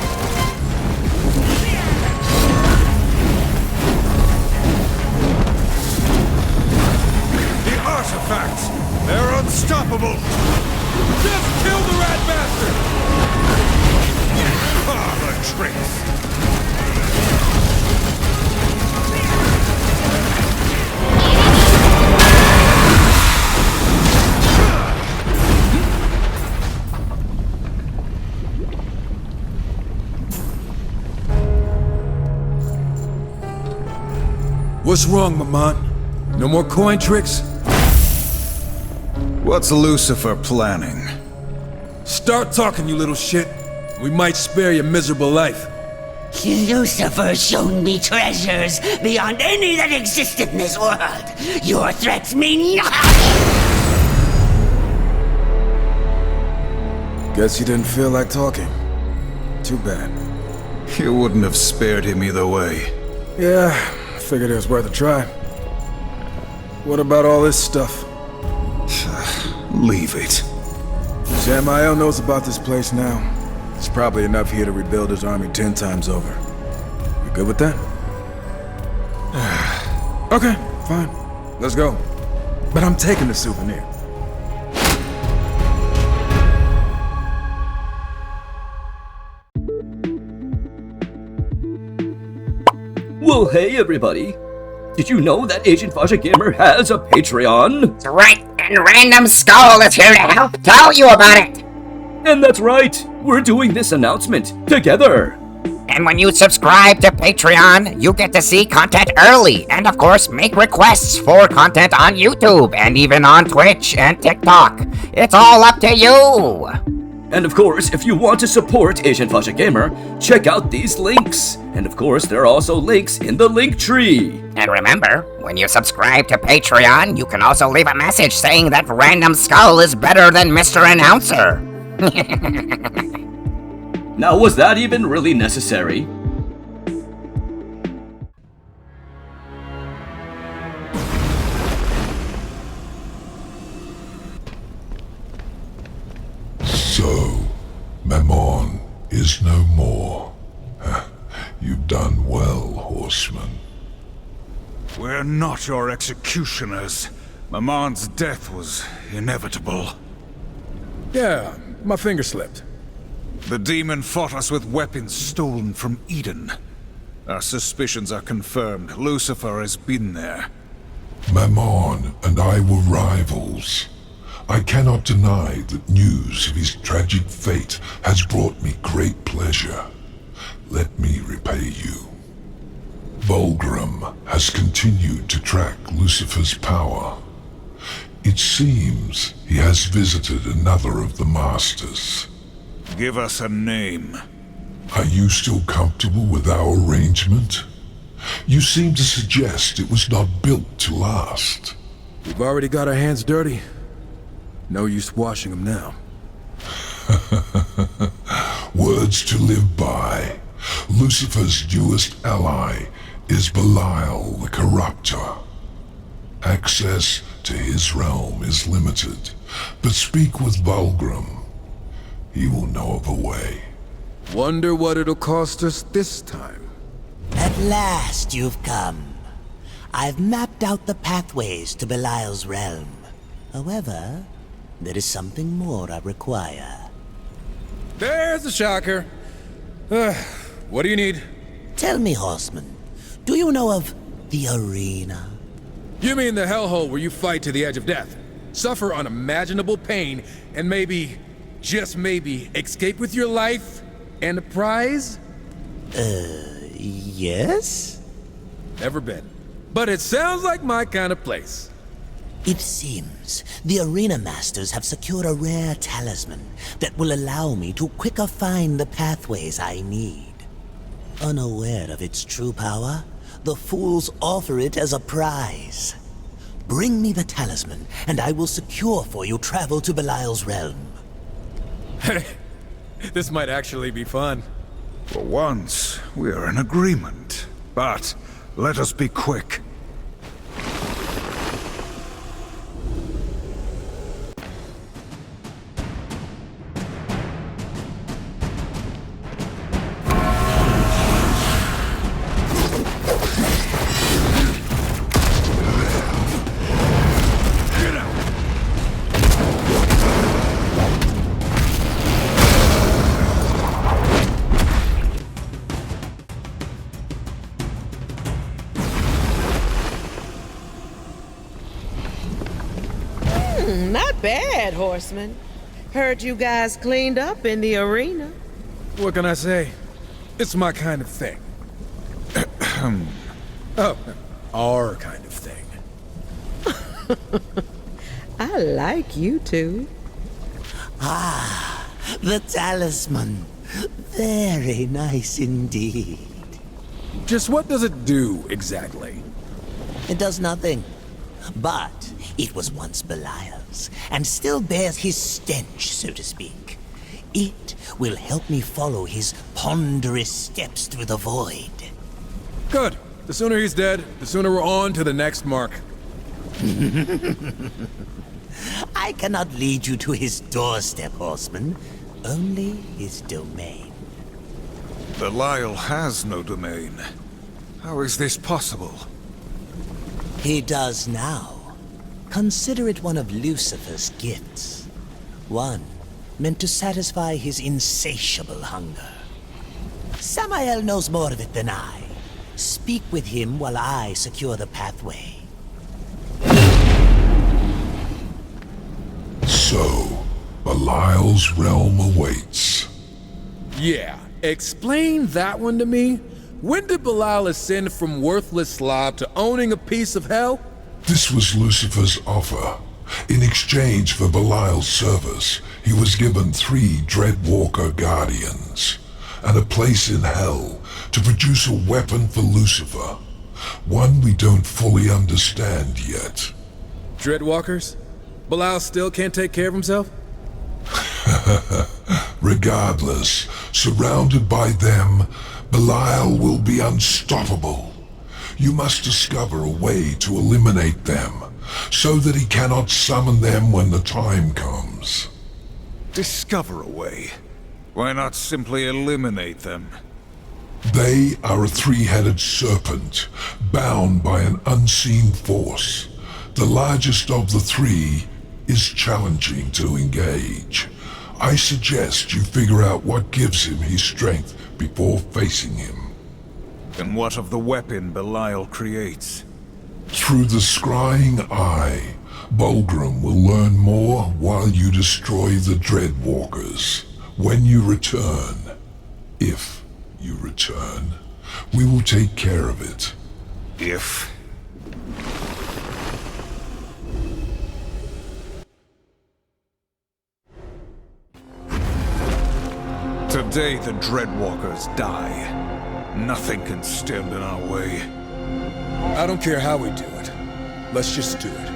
The artifacts! They're unstoppable! Just kill the rat bastard! Ah, the tricks! What's wrong, Mammon? No more coin tricks? What's Lucifer planning? Start talking, you little shit. We might spare your miserable life. Lucifer's shown me treasures beyond any that exist in this world. Your threats mean nothing! Guess you didn't feel like talking. Too bad. You wouldn't have spared him either way. Yeah, figured it was worth a try. What about all this stuff? Leave it. Samael knows about this place now. It's probably enough here to rebuild his army 10 times over. You good with that? Okay, fine. Let's go. But I'm taking the souvenir. Well, hey everybody! Did you know that asianfahzagamer has a Patreon? That's right, and Random Skull is here to help tell you about it! And that's right, we're doing this announcement together! And when you subscribe to Patreon, you get to see content early, and of course make requests for content on YouTube, and even on Twitch and TikTok. It's all up to you! And of course, if you want to support asianfahzagamer, check out these links. And of course, there are also links in the link tree. And remember, when you subscribe to Patreon, you can also leave a message saying that Random Skull is better than Mr. Announcer. Now, was that even really necessary? So, Mammon is no more. You've done well, horseman. We're not your executioners. Mammon's death was inevitable. Yeah, my finger slipped. The demon fought us with weapons stolen from Eden. Our suspicions are confirmed. Lucifer has been there. Mammon and I were rivals. I cannot deny that news of his tragic fate has brought me great pleasure. Let me repay you. Vulgrim has continued to track Lucifer's power. It seems he has visited another of the Masters. Give us a name. Are you still comfortable with our arrangement? You seem to suggest it was not built to last. We've already got our hands dirty. No use washing them now. Words to live by. Lucifer's newest ally is Belial the Corruptor. Access to his realm is limited, but speak with Vulgrim. He will know of a way. Wonder what it'll cost us this time. At last you've come. I've mapped out the pathways to Belial's realm. However, there is something more I require. There's the shocker. What do you need? Tell me, Horseman, do you know of the arena? You mean the hellhole where you fight to the edge of death, suffer unimaginable pain, and maybe, just maybe, escape with your life and a prize? Yes? Never been. But it sounds like my kind of place. It seems the Arena Masters have secured a rare talisman that will allow me to quicker find the pathways I need. Unaware of its true power, the fools offer it as a prize. Bring me the talisman, and I will secure for you travel to Belial's realm. Hey, this might actually be fun. For once, we're in agreement. But let us be quick. Not bad, Horseman. Heard you guys cleaned up in the arena. What can I say? It's my kind of thing. Oh, our kind of thing. I like you two. Ah, the talisman. Very nice indeed. Just what does it do, exactly? It does nothing. But it was once Belial's, and still bears his stench, so to speak. It will help me follow his ponderous steps through the void. Good. The sooner he's dead, the sooner we're on to the next mark. I cannot lead you to his doorstep, horseman. Only his domain. Belial has no domain. How is this possible? He does now. Consider it one of Lucifer's gifts. One meant to satisfy his insatiable hunger. Samael knows more of it than I. Speak with him while I secure the pathway. So, Belial's realm awaits. Yeah, explain that one to me. When did Belial ascend from worthless slob to owning a piece of hell? This was Lucifer's offer. In exchange for Belial's service, he was given 3 Dreadwalker Guardians, and a place in hell to produce a weapon for Lucifer. One we don't fully understand yet. Dreadwalkers? Belial still can't take care of himself? Regardless, surrounded by them, Belial will be unstoppable. You must discover a way to eliminate them, so that he cannot summon them when the time comes. Discover a way? Why not simply eliminate them? They are a 3-headed serpent, bound by an unseen force. The largest of the 3 is challenging to engage. I suggest you figure out what gives him his strength before facing him. And what of the weapon Belial creates? Through the scrying eye, Bulgrim will learn more while you destroy the Dreadwalkers. When you return, if you return, we will take care of it. If? Today the Dreadwalkers die. Nothing can stand in our way. I don't care how we do it. Let's just do it.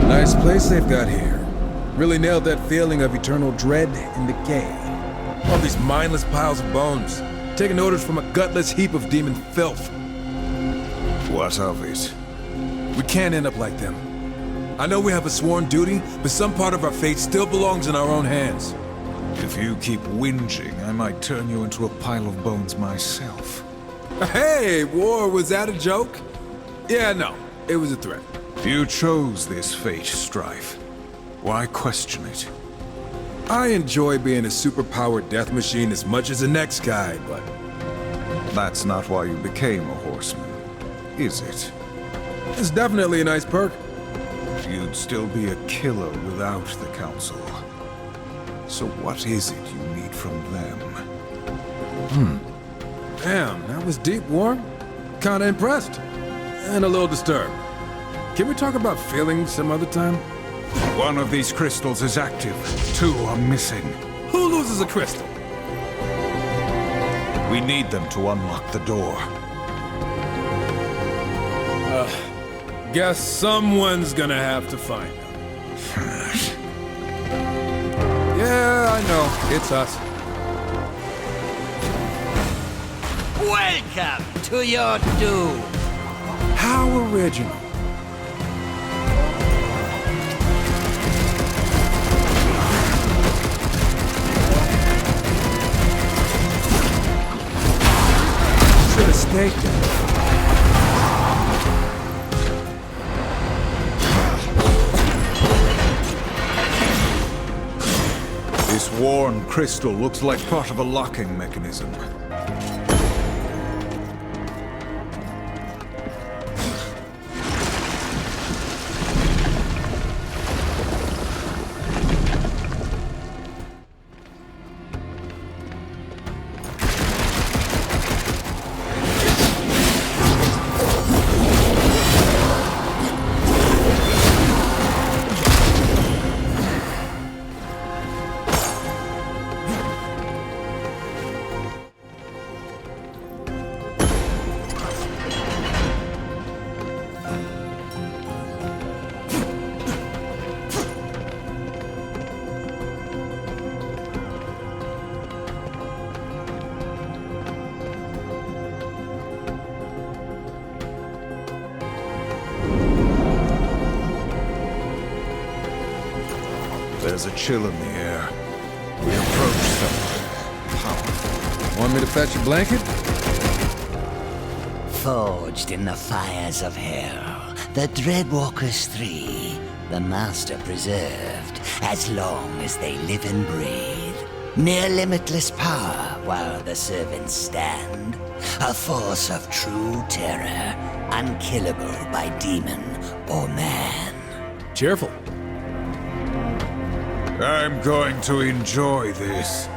Nice place they've got here. Really nailed that feeling of eternal dread and decay. All these mindless piles of bones, taking orders from a gutless heap of demon filth. What of it? We can't end up like them. I know we have a sworn duty, but some part of our fate still belongs in our own hands. If you keep whinging, I might turn you into a pile of bones myself. Hey, War, was that a joke? Yeah, no, it was a threat. You chose this fate, Strife. Why question it? I enjoy being a superpowered death machine as much as the next guy, but... That's not why you became a horseman, is it? It's definitely a nice perk. You'd still be a killer without the Council. So what is it you need from them? Damn, that was deep, War. Kinda impressed. And a little disturbed. Can we talk about feelings some other time? One of these crystals is active. 2 are missing. Who loses a crystal? We need them to unlock the door. Guess someone's gonna have to find them. Yeah, I know. It's us. Welcome to your doom. How original. Should have staked it. This worn crystal looks like part of a locking mechanism. There's a chill in the air. We approach something powerful. Want me to fetch a blanket? Forged in the fires of hell, the Dreadwalkers 3, the Master preserved, as long as they live and breathe. Near limitless power while the servants stand. A force of true terror, unkillable by demon or man. Cheerful. I'm going to enjoy this.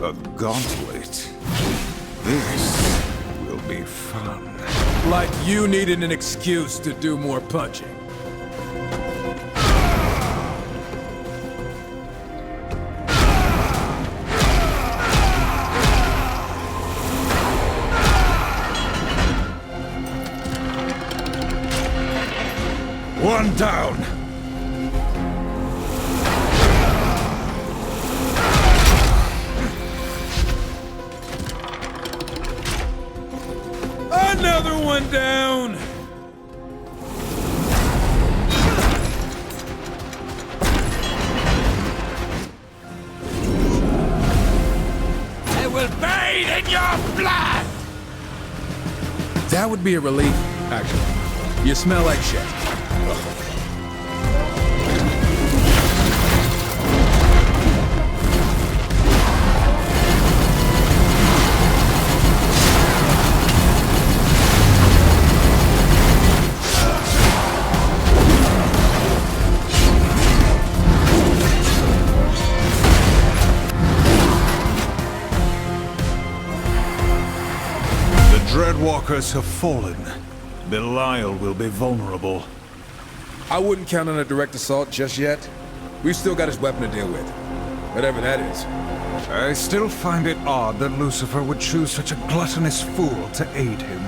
A gauntlet. This will be fun. Like you needed an excuse to do more punching. One down. Another one down! I will bathe in your blood! That would be a relief, actually. You smell like shit. Dreadwalkers have fallen. Belial will be vulnerable. I wouldn't count on a direct assault just yet. We've still got his weapon to deal with. Whatever that is. I still find it odd that Lucifer would choose such a gluttonous fool to aid him.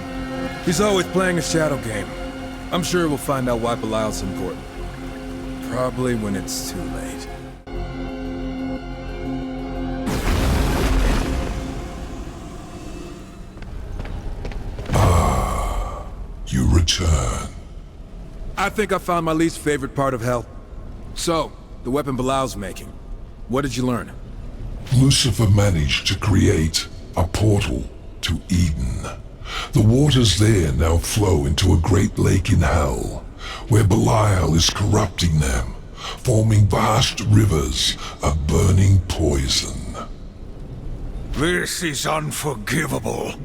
He's always playing a shadow game. I'm sure we'll find out why Belial's important. Probably when it's too late. You return. I think I found my least favorite part of hell. So, the weapon Belial's making. What did you learn? Lucifer managed to create a portal to Eden. The waters there now flow into a great lake in hell, where Belial is corrupting them, forming vast rivers of burning poison. This is unforgivable.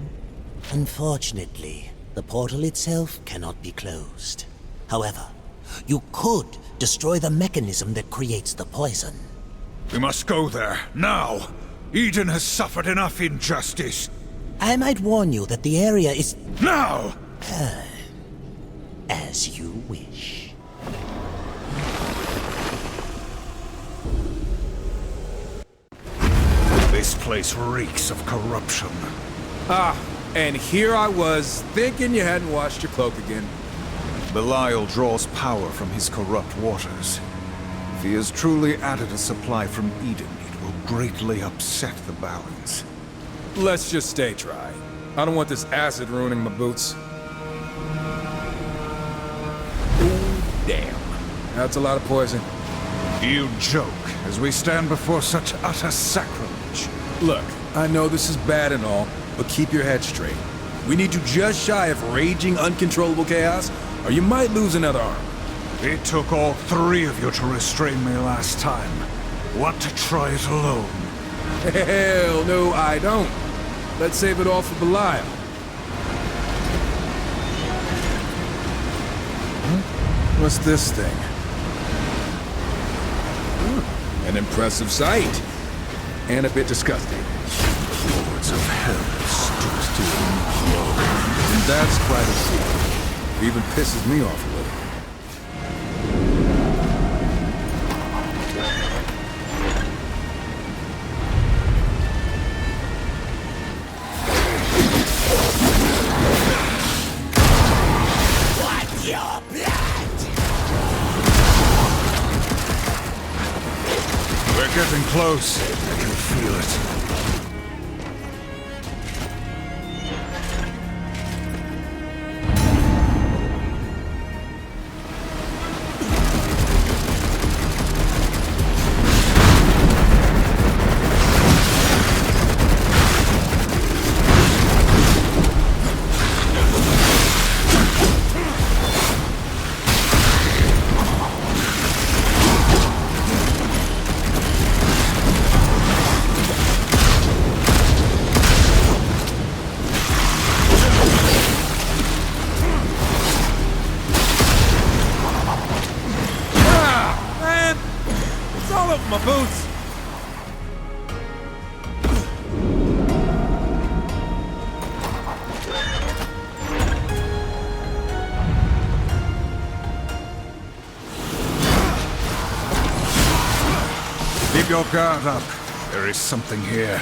Unfortunately, the portal itself cannot be closed. However, you could destroy the mechanism that creates the poison. We must go there, now! Eden has suffered enough injustice. I might warn you that the area is... Now! As you wish. This place reeks of corruption. Ah, and here I was, thinking you hadn't washed your cloak again. Belial draws power from his corrupt waters. If he has truly added a supply from Eden, it will greatly upset the balance. Let's just stay dry. I don't want this acid ruining my boots. Ooh, damn. That's a lot of poison. You joke as we stand before such utter sacrilege. Look, I know this is bad and all, but keep your head straight. We need you just shy of raging, uncontrollable chaos, or you might lose another arm. It took all three of you to restrain me last time. Want to try it alone? Hell no, I don't. Let's save it all for Belial. What's this thing? An impressive sight. And a bit disgusting. Lords of hell stooped to him. And that's quite a feat. It even pisses me off a little. Getting close. I can feel it. My boots! Keep your guard up. There is something here.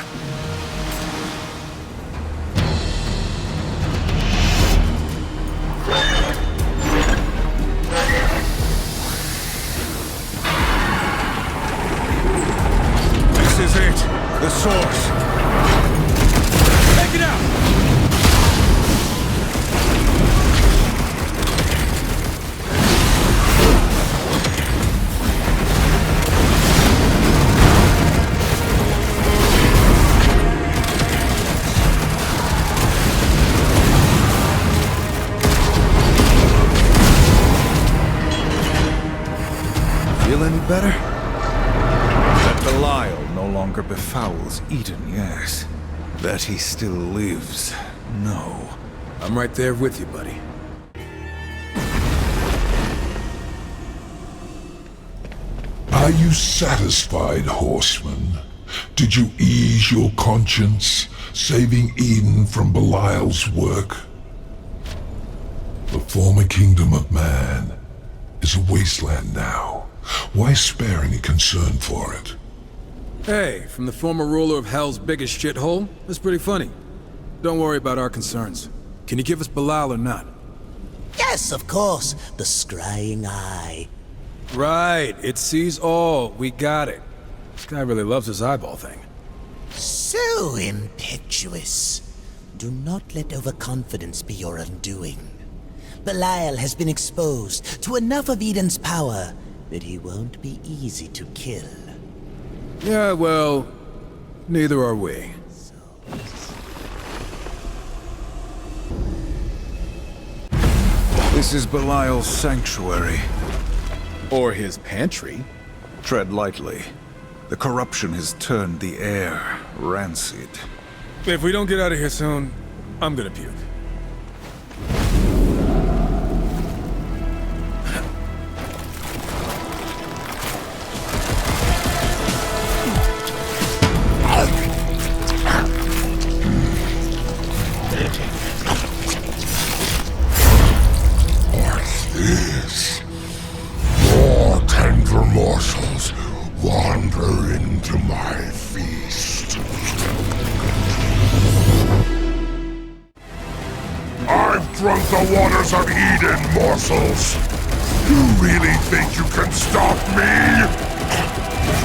This is it. The source. Take it out! Feel any better? That Belial no longer befouls Eden, yes. That he still lives, no. I'm right there with you, buddy. Are you satisfied, horseman? Did you ease your conscience, saving Eden from Belial's work? The former kingdom of man is a wasteland now. Why spare any concern for it? Hey, from the former ruler of Hell's biggest shithole? That's pretty funny. Don't worry about our concerns. Can you give us Belial or not? Yes, of course. The scrying eye. Right, it sees all. We got it. This guy really loves his eyeball thing. So impetuous. Do not let overconfidence be your undoing. Belial has been exposed to enough of Eden's power that he won't be easy to kill. Yeah, well, neither are we. This is Belial's sanctuary. Or his pantry. Tread lightly. The corruption has turned the air rancid. If we don't get out of here soon, I'm gonna puke. Yes. More tender morsels wander into my feast. I've drunk the waters of Eden, morsels. You really think you can stop me?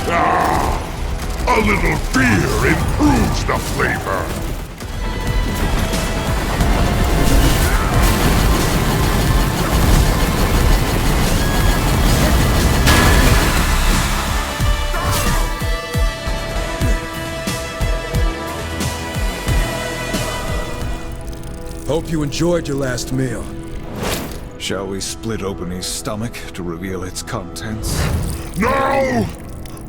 Ah, a little fear improves the flavor. Hope you enjoyed your last meal. Shall we split open his stomach to reveal its contents? No!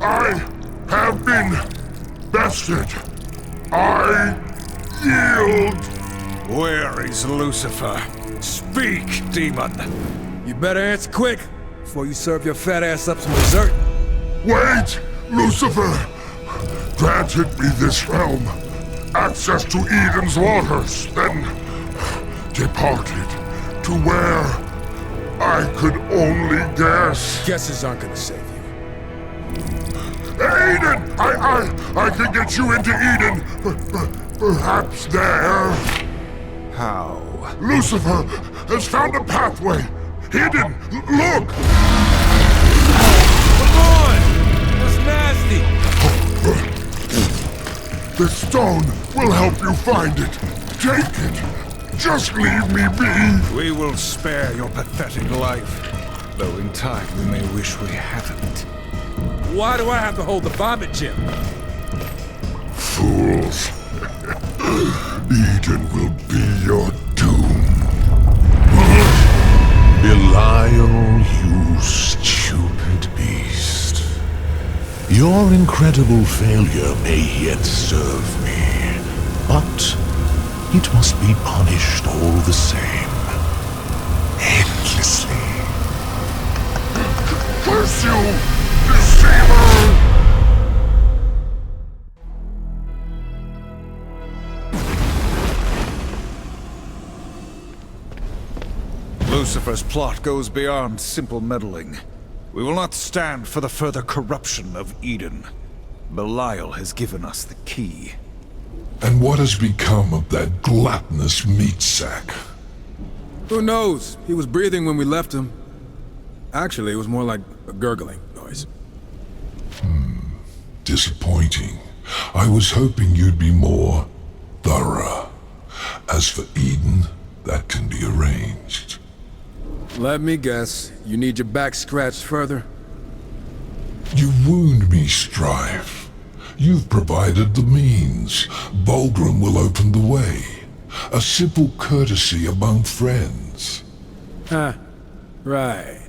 I have been bested. I yield. Where is Lucifer? Speak, demon! You better answer quick, before you serve your fat ass up some dessert. Wait! Lucifer! Granted me this realm, access to Eden's waters, then departed to where I could only guess. Guesses aren't gonna save you. Eden! I can get you into Eden! Perhaps there... How? Lucifer has found a pathway! Hidden! Look! Come on! That's nasty! The stone will help you find it. Take it. Just leave me be. We will spare your pathetic life. Though in time we may wish we hadn't. Why do I have to hold the vomit gem? Fools. Eden will be your doom. Belial, you stupid beast. Your incredible failure may yet serve me, but it must be punished all the same. Endlessly. Curse you, deceiver! Lucifer's plot goes beyond simple meddling. We will not stand for the further corruption of Eden. Belial has given us the key. And what has become of that gluttonous meat sack? Who knows? He was breathing when we left him. Actually, it was more like a gurgling noise. Disappointing. I was hoping you'd be more thorough. As for Eden, that can be arranged. Let me guess, you need your back scratched further? You wound me, Strife. You've provided the means. Vulgrim will open the way. A simple courtesy among friends. Huh. Right.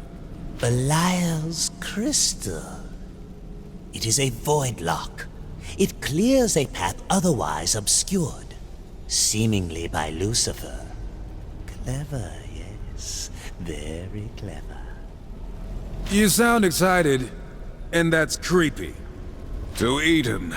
Belial's crystal. It is a void lock. It clears a path otherwise obscured, seemingly by Lucifer. Clever, yes. Very clever. You sound excited, and that's creepy. To Eden.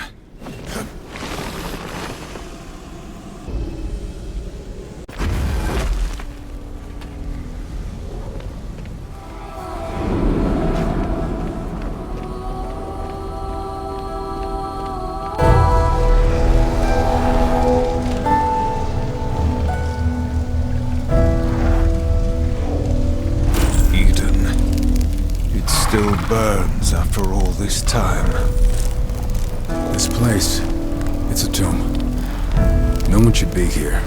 Still burns after all this time. This place, it's a tomb. No one should be here,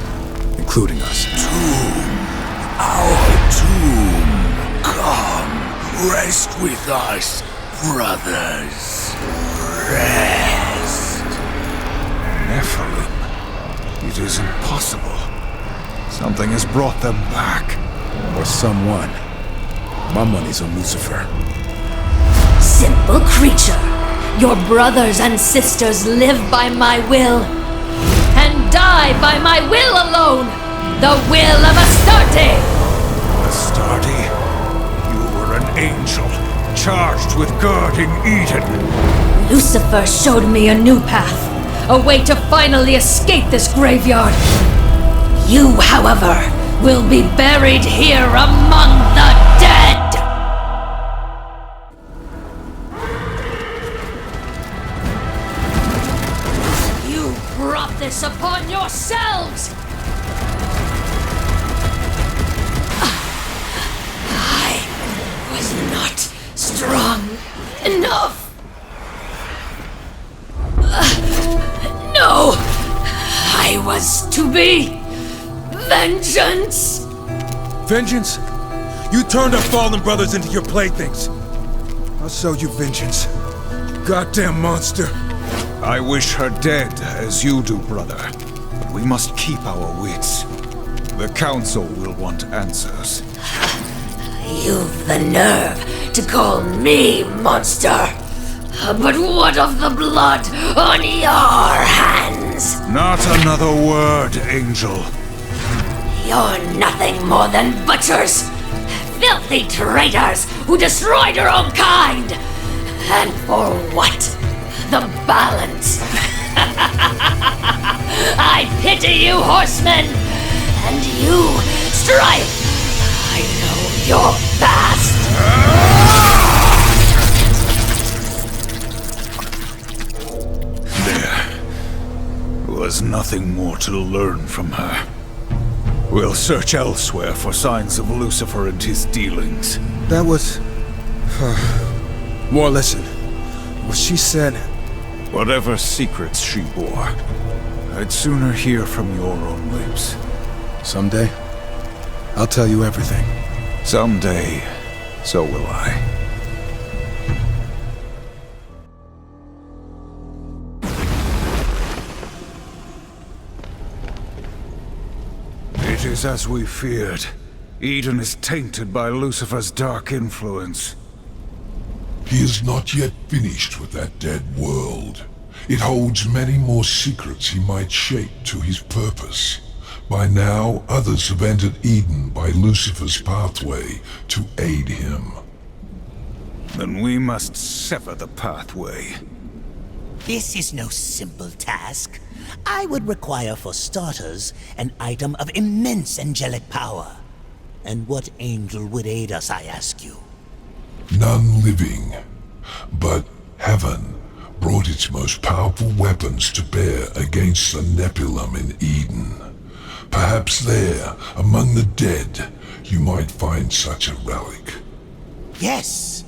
including us. Our tomb. Come, rest with us, brothers. Rest. Nephilim. It is impossible. Something has brought them back. Or someone. My money's on Lucifer. Simple creature, your brothers and sisters live by my will, and die by my will alone, the will of Astarte! Astarte? You were an angel, charged with guarding Eden. Lucifer showed me a new path, a way to finally escape this graveyard. You, however, will be buried here among the dead! This upon yourselves! I was not strong enough. No! I was to be vengeance! Vengeance? You turned our fallen brothers into your playthings. I'll show you vengeance. Goddamn monster. I wish her dead, as you do, brother. But we must keep our wits. The Council will want answers. You've the nerve to call me monster. But what of the blood on your hands? Not another word, Angel. You're nothing more than butchers. Filth filthy traitors who destroyed your own kind! And for what? The balance! I pity you, horsemen! And you, Strife! I know your past! There was nothing more to learn from her. We'll search elsewhere for signs of Lucifer and his dealings. That was... War, listen. What she said... Whatever secrets she bore, I'd sooner hear from your own lips. Someday, I'll tell you everything. Someday, so will I. It is as we feared. Eden is tainted by Lucifer's dark influence. He is not yet finished with that dead world. It holds many more secrets he might shape to his purpose. By now, others have entered Eden by Lucifer's pathway to aid him. Then we must sever the pathway. This is no simple task. I would require, for starters, an item of immense angelic power. And what angel would aid us, I ask you? None living. But heaven brought its most powerful weapons to bear against the Nephilim in Eden. Perhaps there, among the dead, you might find such a relic. Yes!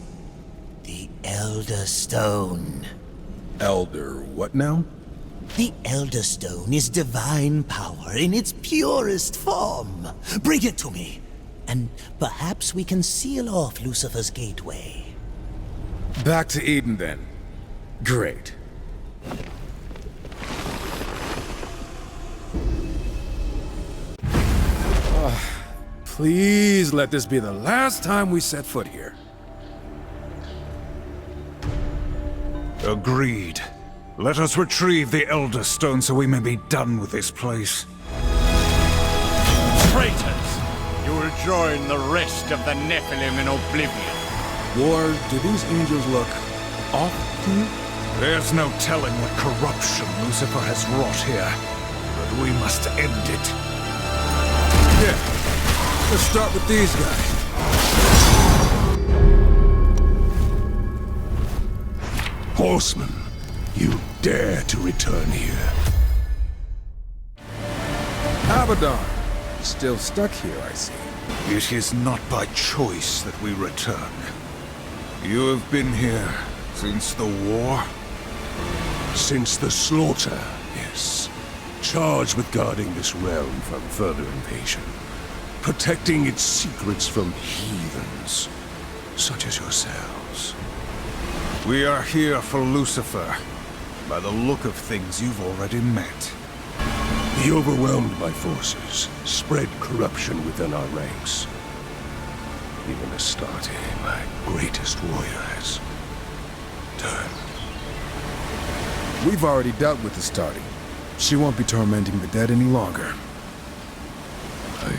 The Elder Stone. Elder what now? The Elder Stone is divine power in its purest form. Bring it to me, and perhaps we can seal off Lucifer's gateway. Back to Eden, then. Great. Please let this be the last time we set foot here. Agreed. Let us retrieve the Elder Stone so we may be done with this place. Traitors! You will join the rest of the Nephilim in oblivion. War, do these angels look off to you? There's no telling what corruption Lucifer has wrought here, but we must end it. Yeah, let's start with these guys. Horseman, you dare to return here? Abaddon, still stuck here, I see. It is not by choice that we return. You have been here since the war? Since the slaughter, yes. Charged with guarding this realm from further invasion. Protecting its secrets from heathens, such as yourselves. We are here for Lucifer. By the look of things, you've already met. He overwhelmed my forces, spread corruption within our ranks. Even Astarte, my greatest warrior, has turned. We've already dealt with Astarte. She won't be tormenting the dead any longer. I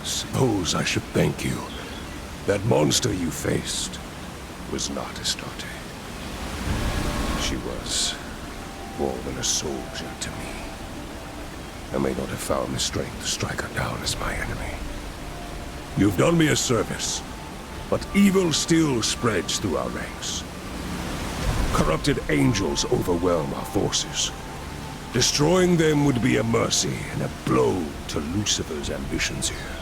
suppose I should thank you. That monster you faced was not Astarte. She was more than a soldier to me. I may not have found the strength to strike her down as my enemy. You've done me a service, but evil still spreads through our ranks. Corrupted angels overwhelm our forces. Destroying them would be a mercy and a blow to Lucifer's ambitions here.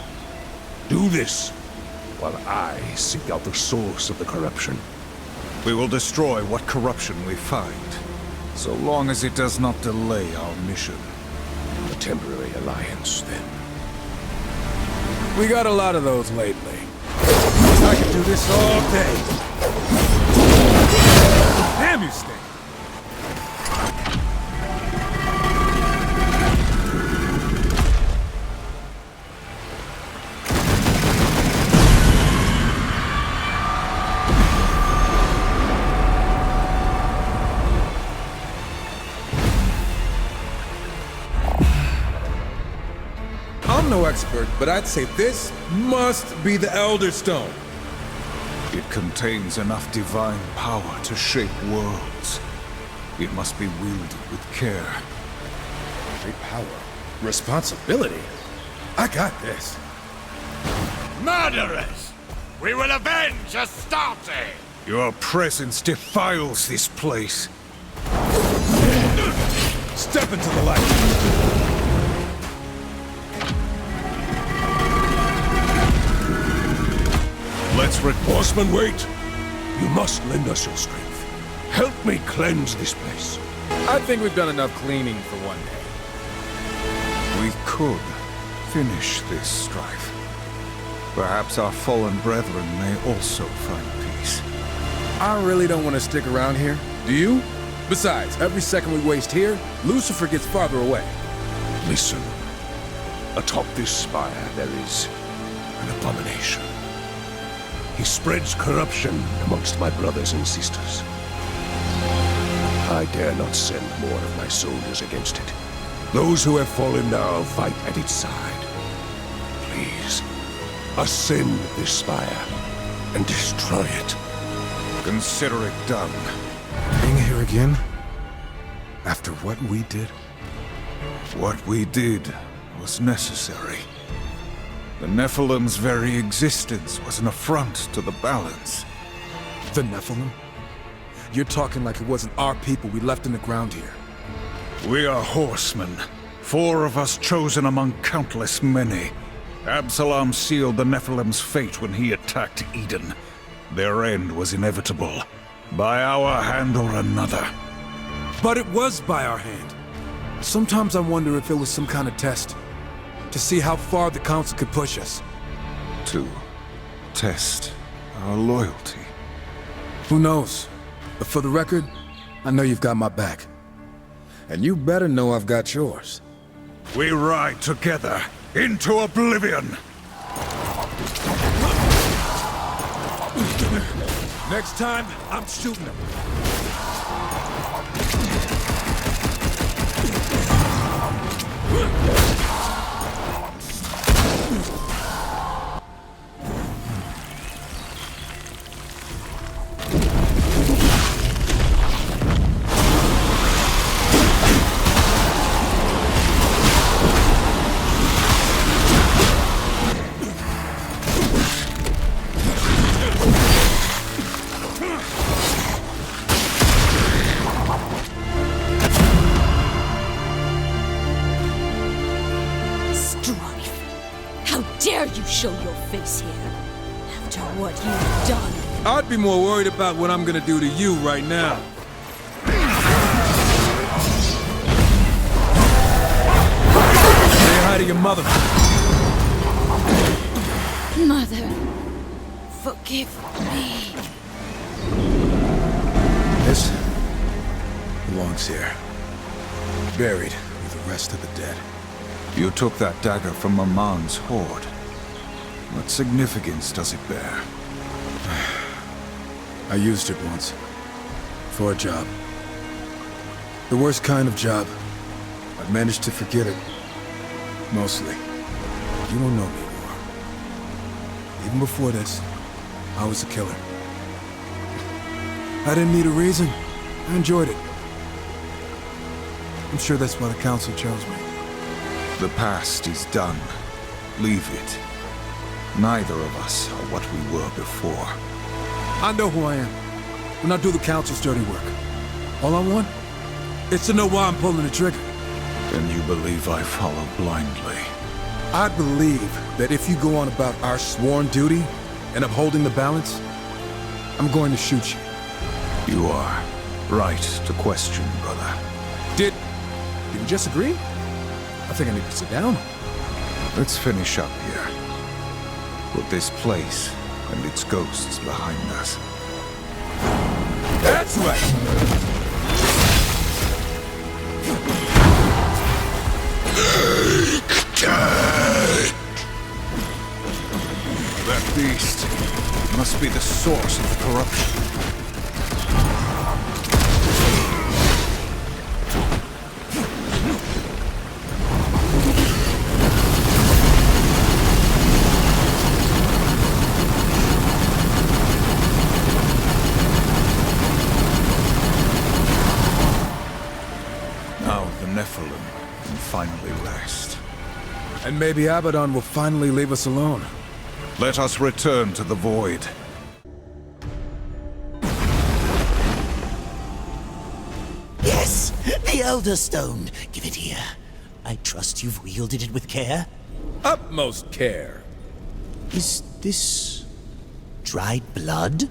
Do this, while I seek out the source of the corruption. We will destroy what corruption we find, so long as it does not delay our mission. A temporary alliance, then. We got a lot of those lately. I could do this all day. Damn you, Sting! I'm no expert, but I'd say this must be the Elder Stone. It contains enough divine power to shape worlds. It must be wielded with care. Great power. Responsibility. I got this. Murderers! We will avenge Astarte! Your presence defiles this place. Step into the light. Let's Horseman, wait! You must lend us your strength. Help me cleanse this place. I think we've done enough cleaning for one day. We could finish this strife. Perhaps our fallen brethren may also find peace. I really don't want to stick around here. Do you? Besides, every second we waste here, Lucifer gets farther away. Listen. Atop this spire there is an abomination. He spreads corruption amongst my brothers and sisters. I dare not send more of my soldiers against it. Those who have fallen now fight at its side. Please, ascend this spire and destroy it. Consider it done. Being here again? After what we did? What we did was necessary. The Nephilim's very existence was an affront to the balance. The Nephilim? You're talking like it wasn't our people we left in the ground here. We are horsemen. 4 of us chosen among countless many. Absalom sealed the Nephilim's fate when he attacked Eden. Their end was inevitable. By our hand or another. But it was by our hand. Sometimes I wonder if it was some kind of test. To see how far the Council could push us. To test our loyalty. Who knows? But for the record, I know you've got my back. And you better know I've got yours. We ride together into oblivion! Next time, I'm shooting him. Show your face here. After what you've done. I'd be more worried about what I'm gonna do to you right now. Say hi to your mother. Mother, forgive me. This belongs here. Buried with the rest of the dead. You took that dagger from Maman's hoard. What significance does it bear? I used it once. For a job. The worst kind of job. I've managed to forget it. Mostly. You don't know me anymore. Even before this, I was a killer. I didn't need a reason. I enjoyed it. I'm sure that's why the Council chose me. The past is done. Leave it. Neither of us are what we were before. I know who I am. When I do the Council's dirty work. All I want is to know why I'm pulling the trigger. Then you believe I follow blindly. I believe that if you go on about our sworn duty and upholding the balance, I'm going to shoot you. You are right to question, brother. Did we just agree? I think I need to sit down. Let's finish up here. Put this place and its ghosts behind us. That's right! That beast must be the source of the corruption. And maybe Abaddon will finally leave us alone. Let us return to the Void. Yes! The Elder Stone! Give it here. I trust you've wielded it with care. Utmost care. Is this... dried blood?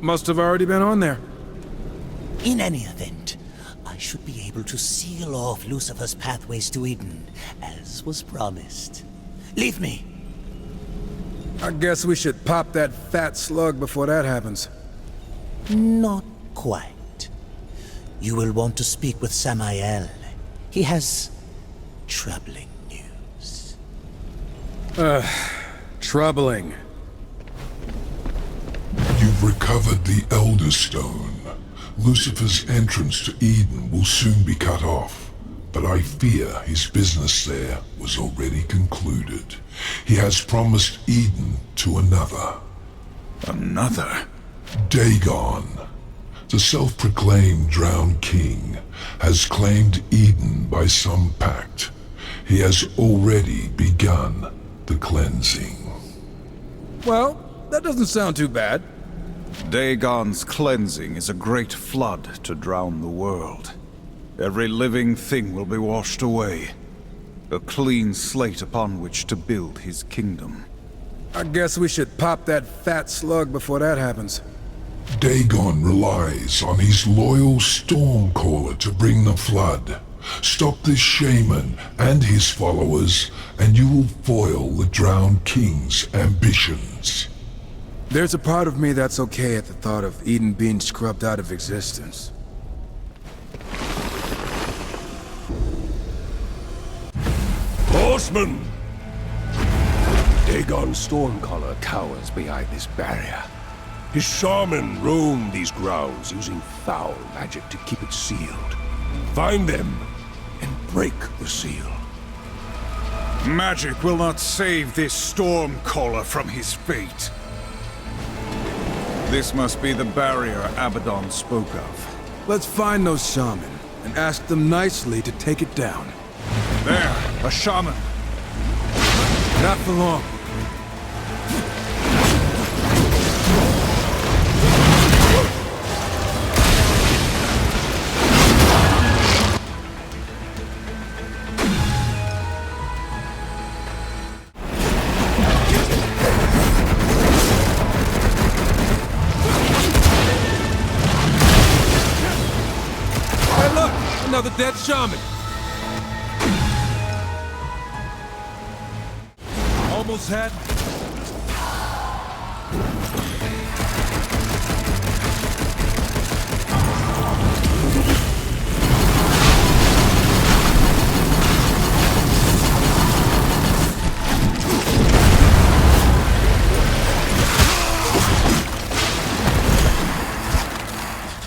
Must have already been on there. In any event, I should be able to seal off Lucifer's pathways to Eden, as was promised. Leave me. I guess we should pop that fat slug before that happens. Not quite. You will want to speak with Samael. He has troubling news. Troubling. You've recovered the Elder Stone. Lucifer's entrance to Eden will soon be cut off, but I fear his business there was already concluded. He has promised Eden to another. Another? Dagon, the self-proclaimed drowned king, has claimed Eden by some pact. He has already begun the cleansing. Well, that doesn't sound too bad. Dagon's cleansing is a great flood to drown the world. Every living thing will be washed away. A clean slate upon which to build his kingdom. I guess we should pop that fat slug before that happens. Dagon relies on his loyal Stormcaller to bring the flood. Stop this shaman and his followers, and you will foil the drowned king's ambitions. There's a part of me that's okay at the thought of Eden being scrubbed out of existence. Horseman! Dagon's Stormcaller cowers behind this barrier. His shaman roam these grounds using foul magic to keep it sealed. Find them and break the seal. Magic will not save this Stormcaller from his fate. This must be the barrier Abaddon spoke of. Let's find those shaman and ask them nicely to take it down. There, a shaman. Not for long. Hey, look! Another dead shaman! Almost had.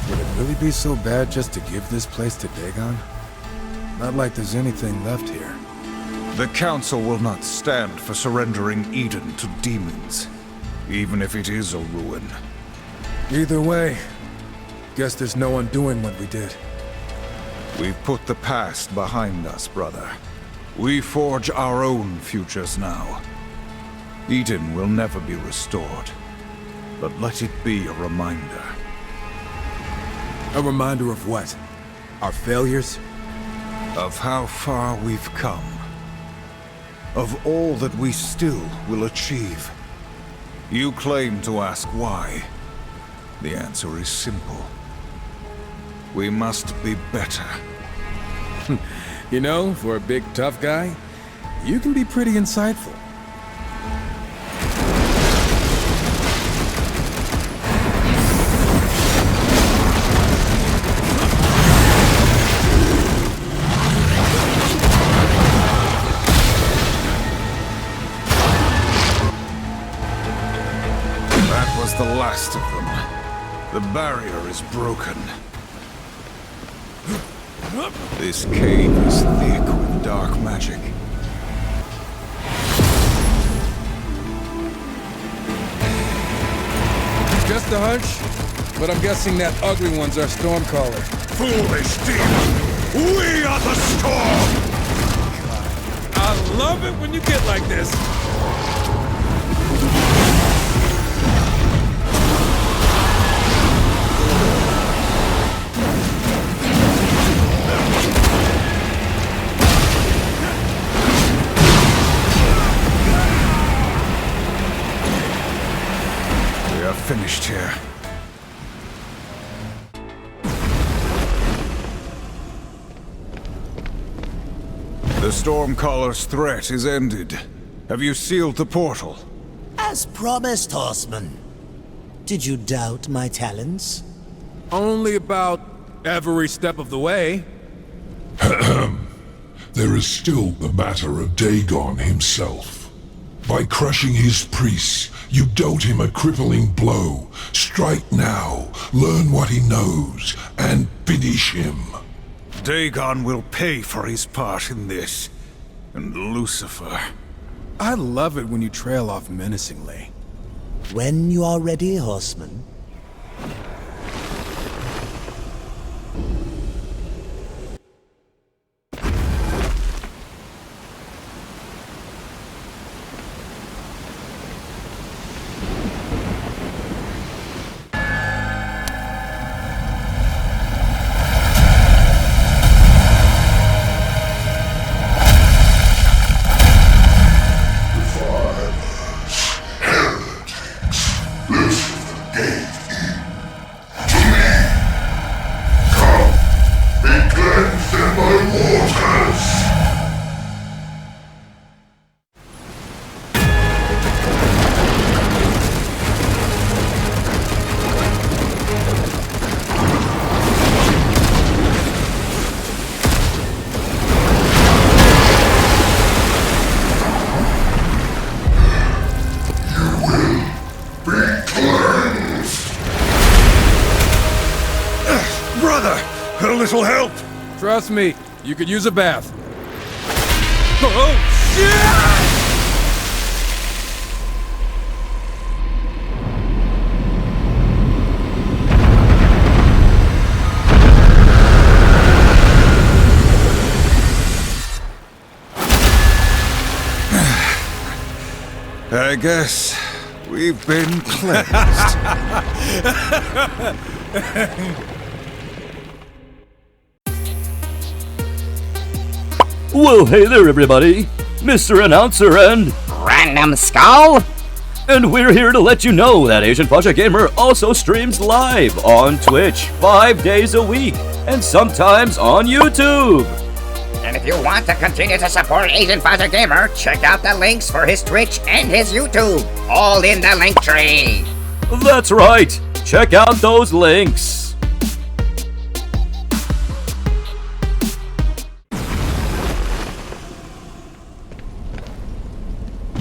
Would it really be so bad just to give this place to Dagon? Not like there's anything left here. The Council will not stand for surrendering Eden to demons, even if it is a ruin. Either way, guess there's no undoing what we did. We've put the past behind us, brother. We forge our own futures now. Eden will never be restored, but let it be a reminder. A reminder of what? Our failures? Of how far we've come. Of all that we still will achieve. You claim to ask why. The answer is simple. We must be better. You know, for a big tough guy, you can be pretty insightful. The last of them. The barrier is broken. This cave is thick with dark magic. Just a hunch, but I'm guessing that ugly one's our Stormcaller. Foolish demon! We are the storm! I love it when you get like this. We are finished here. The Stormcaller's threat is ended. Have you sealed the portal? As promised, Horseman. Did you doubt my talents? Only about every step of the way. There is still the matter of Dagon himself. By crushing his priests, you dealt him a crippling blow. Strike now, learn what he knows, and finish him. Dagon will pay for his part in this. And Lucifer. I love it when you trail off menacingly. When you are ready, Horseman. A little help! Trust me, you could use a bath. Oh, shit! I guess we've been cleansed. Well, hey there, everybody. Mr. Announcer and... Random Skull? And we're here to let you know that asianfahzagamer also streams live on Twitch 5 days a week, and sometimes on YouTube. And if you want to continue to support asianfahzagamer, check out the links for his Twitch and his YouTube, all in the link tree. That's right. Check out those links.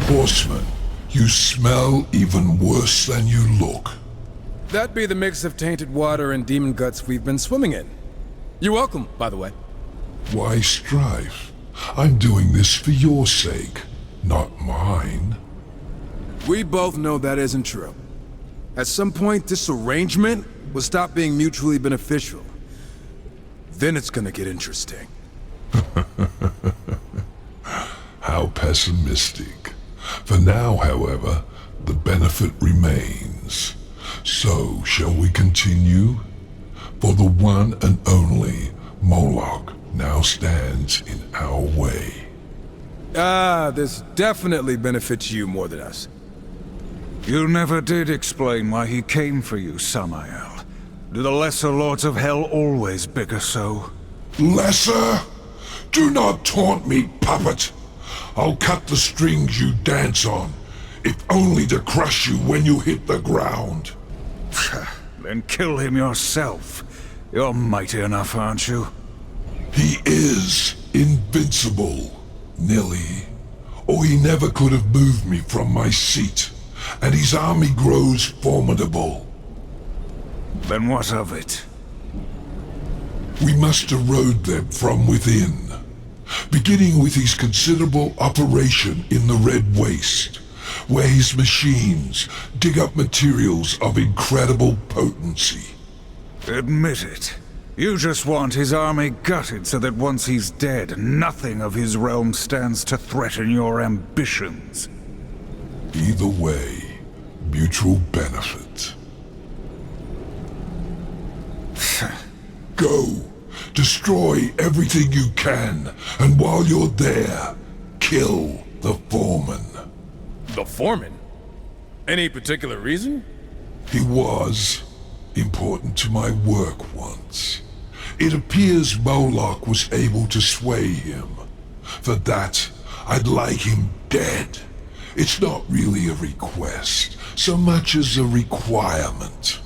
Horseman, you smell even worse than you look. That'd be the mix of tainted water and demon guts we've been swimming in. You're welcome, by the way. Why, Strife? I'm doing this for your sake, not mine. We both know that isn't true. At some point, this arrangement will stop being mutually beneficial. Then it's gonna get interesting. How pessimistic. For now, however, the benefit remains. So, shall we continue? For the one and only Moloch now stands in our way. This definitely benefits you more than us. You never did explain why he came for you, Samael. Do the lesser lords of hell always bigger so? Lesser? Do not taunt me, puppet. I'll cut the strings you dance on, if only to crush you when you hit the ground. Then kill him yourself. You're mighty enough, aren't you? He is invincible, Nilly. Or he never could have moved me from my seat, and his army grows formidable. Then what of it? We must erode them from within. Beginning with his considerable operation in the Red Waste, where his machines dig up materials of incredible potency. Admit it. You just want his army gutted so that once he's dead, nothing of his realm stands to threaten your ambitions. Either way, mutual benefit. Go. Destroy everything you can, and while you're there, kill the foreman. The foreman? Any particular reason? He was important to my work once. It appears Moloch was able to sway him. For that, I'd like him dead. It's not really a request, so much as a requirement.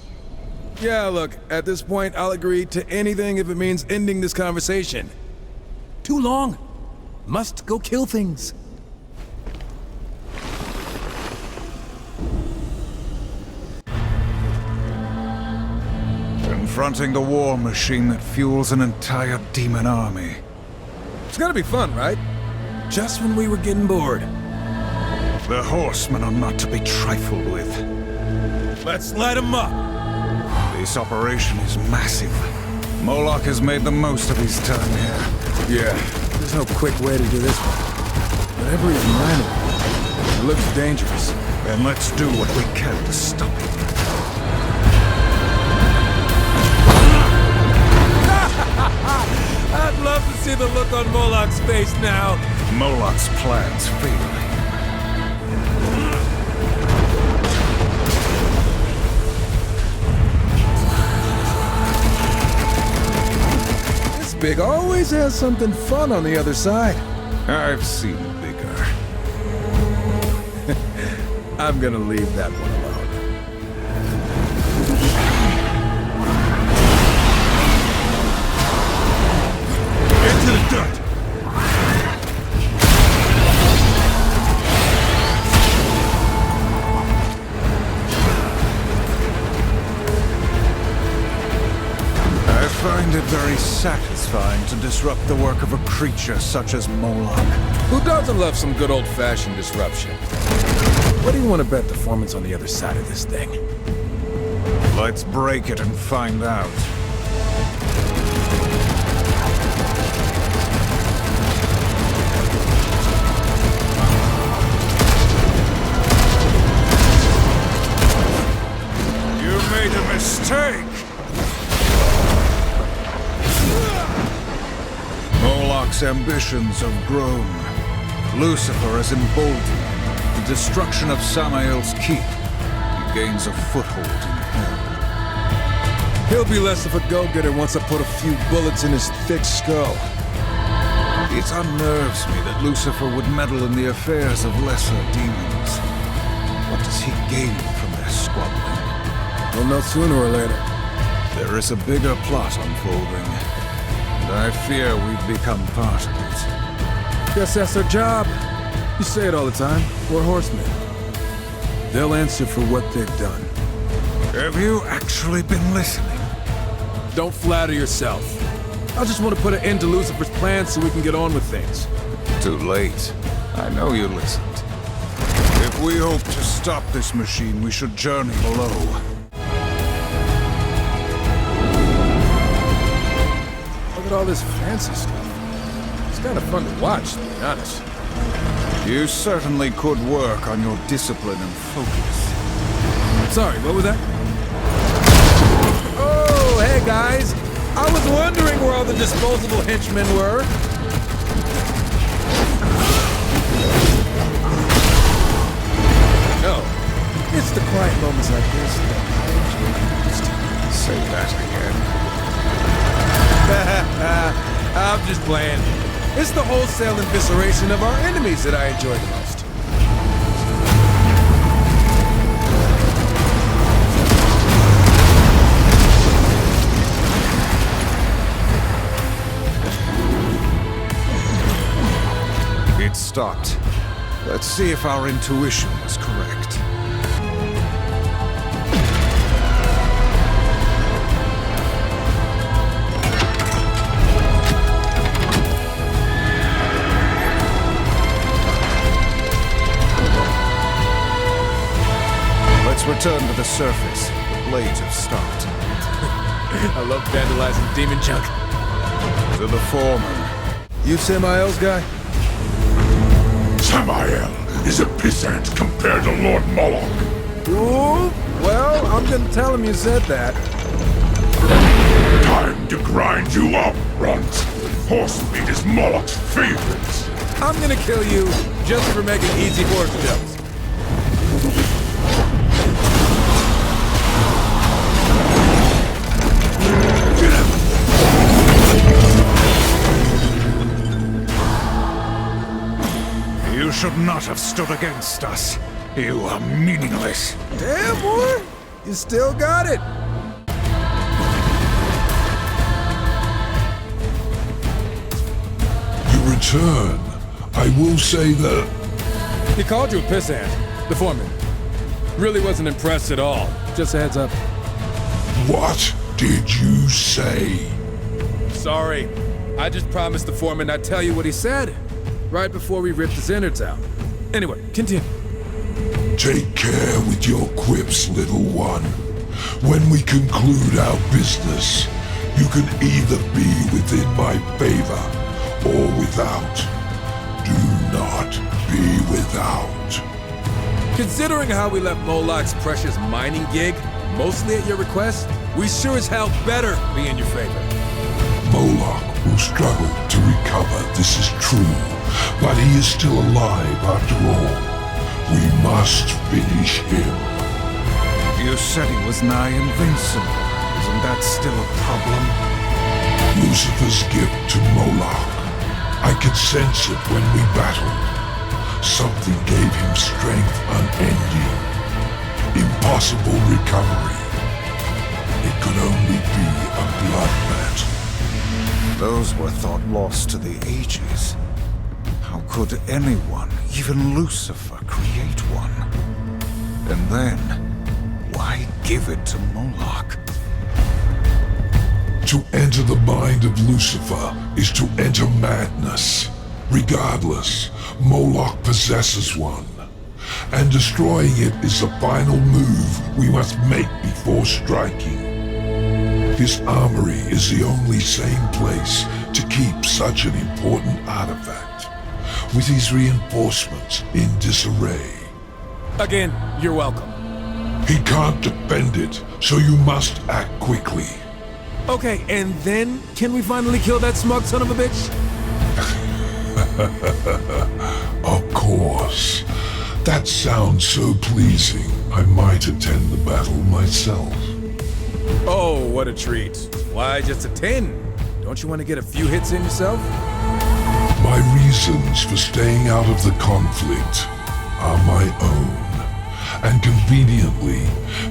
Yeah, look, at this point, I'll agree to anything if it means ending this conversation. Too long. Must go kill things. Confronting the war machine that fuels an entire demon army. It's gonna be fun, right? Just when we were getting bored. The horsemen are not to be trifled with. Let's light them up! This operation is massive. Moloch has made the most of his time here. Yeah, there's no quick way to do this one. Whatever he's mining, it looks dangerous. Then let's do what we can to stop it. I'd love to see the look on Moloch's face now. Moloch's plans fail. This big always has something fun on the other side. I've seen bigger. I'm gonna leave that one alone. Into the dirt! I find it very satisfying to disrupt the work of a creature such as Moloch. Who doesn't love some good old-fashioned disruption? What do you want to bet the foreman's on the other side of this thing? Let's break it and find out. You made a mistake! Moloch's ambitions have grown. Lucifer has emboldened. The destruction of Samael's keep. He gains a foothold in hell. He'll be less of a go-getter once I put a few bullets in his thick skull. It unnerves me that Lucifer would meddle in the affairs of lesser demons. What does he gain from their squabbling? We'll know sooner or later. There is a bigger plot unfolding, and I fear we've become part of it. Guess that's their job. You say it all the time. We're horsemen. They'll answer for what they've done. Have you actually been listening? Don't flatter yourself. I just want to put an end to Lucifer's plans so we can get on with things. Too late. I know you listened. If we hope to stop this machine, we should journey below. Look at all this fancy stuff. It's kind of fun to watch, to be honest. You certainly could work on your discipline and focus. Sorry, what was that? Oh, hey guys! I was wondering where all the disposable henchmen were. No, it's the quiet moments like this that I enjoy most. Say that again. I'm just playing. It's the wholesale evisceration of our enemies that I enjoy the most. It stopped. Let's see if our intuition was correct. Let's return to the surface. The blades have stopped. I love vandalizing demon junk. To the foreman. You Samael's guy? Samael is a pissant compared to Lord Moloch. Ooh, well, I'm gonna tell him you said that. Time to grind you up, runt. Horse meat is Moloch's favorite. I'm gonna kill you just for making easy horse jokes. You should not have stood against us. You are meaningless. Damn, boy! You still got it! You return. I will say that... He called you a pissant, the foreman. Really wasn't impressed at all. Just a heads up. What did you say? Sorry. I just promised the foreman I'd tell you what he said. Right before we ripped his innards out. Anyway, continue. Take care with your quips, little one. When we conclude our business, you can either be within my favor or without. Do not be without. Considering how we left Moloch's precious mining gig, mostly at your request, we sure as hell better be in your favor. Moloch will struggle to recover, this is true, but he is still alive after all. We must finish him. You said he was nigh invincible. Isn't that still a problem? Lucifer's gift to Moloch. I could sense it when we battled. Something gave him strength unending. Impossible recovery. It could only be a blood match. Those were thought lost to the ages. How could anyone, even Lucifer, create one? And then, why give it to Moloch? To enter the mind of Lucifer is to enter madness. Regardless, Moloch possesses one. And destroying it is the final move we must make before striking. His armory is the only sane place to keep such an important artifact, with his reinforcements in disarray. Again, you're welcome. He can't defend it, so you must act quickly. Okay, and then, can we finally kill that smug son of a bitch? Of course. That sounds so pleasing, I might attend the battle myself. Oh, what a treat. Why, just a 10? Don't you want to get a few hits in yourself? My reasons for staying out of the conflict are my own. And conveniently,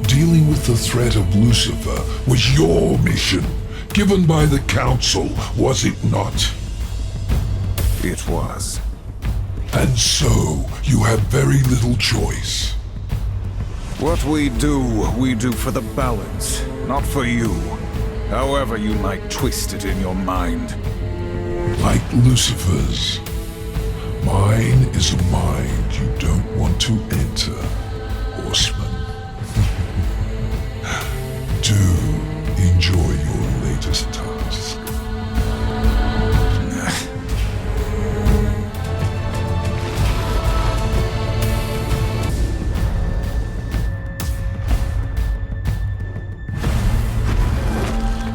dealing with the threat of Lucifer was your mission, given by the Council, was it not? It was. And so, you have very little choice. What we do for the balance, not for you. However you might twist it in your mind. Like Lucifer's. Mine is a mind you don't want to enter, horseman. Do enjoy your latest task.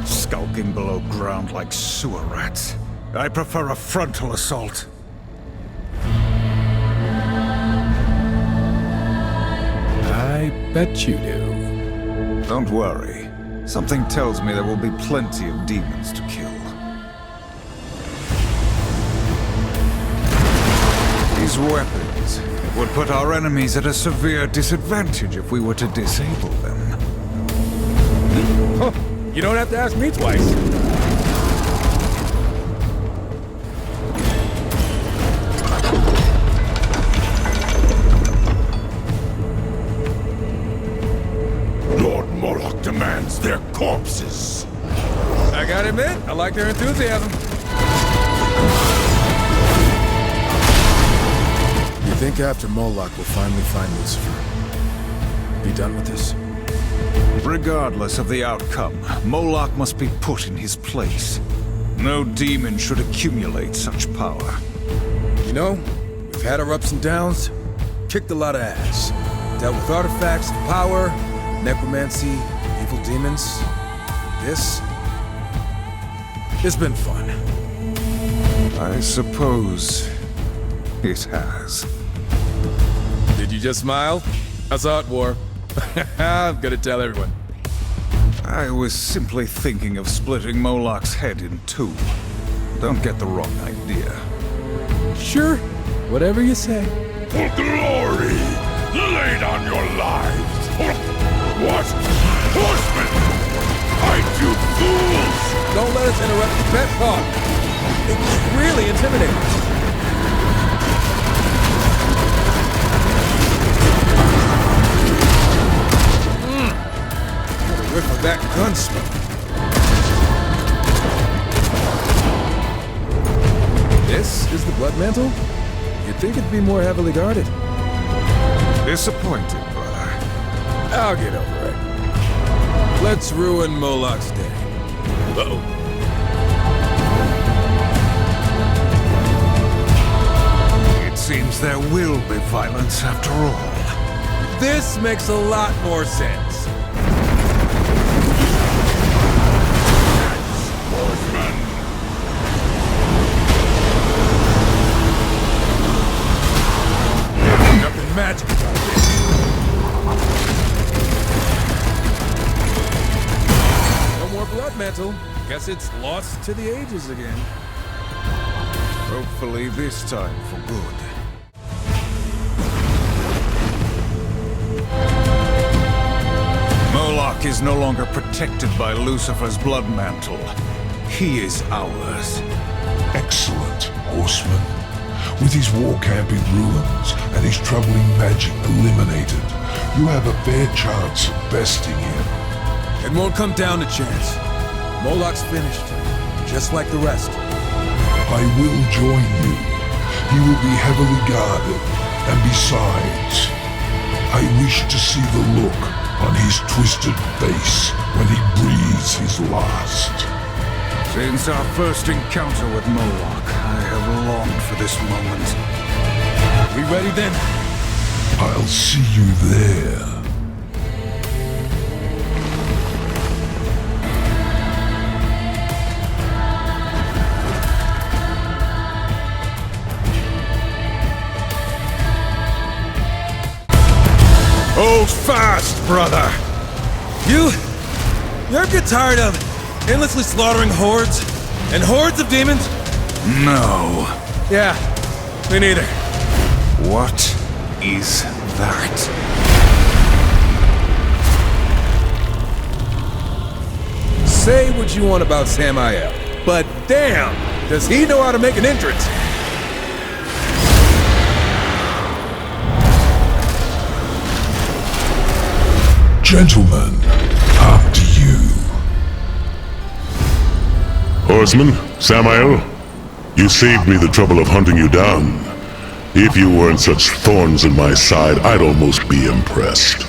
Skulking below ground like sewer rats. I prefer a frontal assault. I bet you do. Don't worry. Something tells me there will be plenty of demons to kill. These weapons, it would put our enemies at a severe disadvantage if we were to disable them. Huh. You don't have to ask me twice. Lord Moloch demands their corpses. I gotta admit, I like their enthusiasm. You think after Moloch we'll finally find Lucifer? Be done with this? Regardless of the outcome, Moloch must be put in his place. No demon should accumulate such power. You know, we've had our ups and downs, kicked a lot of ass. Dealt with artifacts, power, necromancy, evil demons. It's been fun. I suppose it has. Did you just smile? I saw it, War. I'm gonna tell everyone. I was simply thinking of splitting Moloch's head in two. Don't get the wrong idea. Sure, whatever you say. For glory, lay down your lives. What? Horsemen! Fight, you fools! Don't let us interrupt the pep talk. It's really intimidating. Whiff of that gun smoke. This is the Blood Mantle? You'd think it'd be more heavily guarded. Disappointed, brother. I'll get over it. Let's ruin Moloch's day. Uh-oh. It seems there will be violence after all. This makes a lot more sense. Magic about this. No more Blood Mantle. Guess it's lost to the ages again. Hopefully this time for good. Moloch is no longer protected by Lucifer's Blood Mantle. He is ours. Excellent, Horseman. With his war camp in ruins and his troubling magic eliminated, you have a fair chance of besting him. It won't come down to chance. Moloch's finished, just like the rest. I will join you. He will be heavily guarded, and besides, I wish to see the look on his twisted face when he breathes his last. Since our first encounter with Moloch, I have longed for this moment. We ready then? I'll see you there. Hold fast, brother! You ever get tired of endlessly slaughtering hordes and hordes of demons? No. Yeah, me neither. What is that? Say what you want about Samael, but damn, does he know how to make an entrance? Gentlemen, after you. Horseman, Samael, you saved me the trouble of hunting you down. If you weren't such thorns in my side, I'd almost be impressed.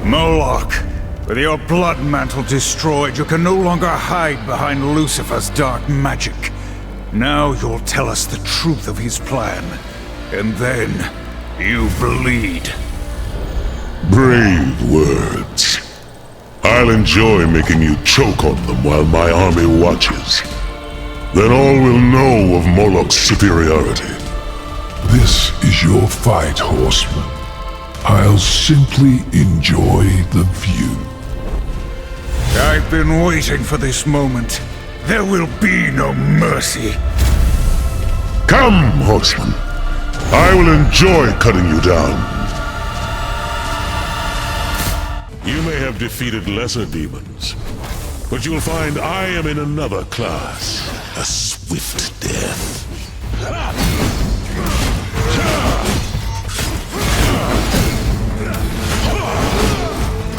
Moloch, with your blood mantle destroyed, you can no longer hide behind Lucifer's dark magic. Now you'll tell us the truth of his plan, and then you bleed. Brave words. I'll enjoy making you choke on them while my army watches. Then all will know of Moloch's superiority. This is your fight, Horseman. I'll simply enjoy the view. I've been waiting for this moment. There will be no mercy. Come, Horseman. I will enjoy cutting you down. You may have defeated lesser demons, but you'll find I am in another class. A swift death.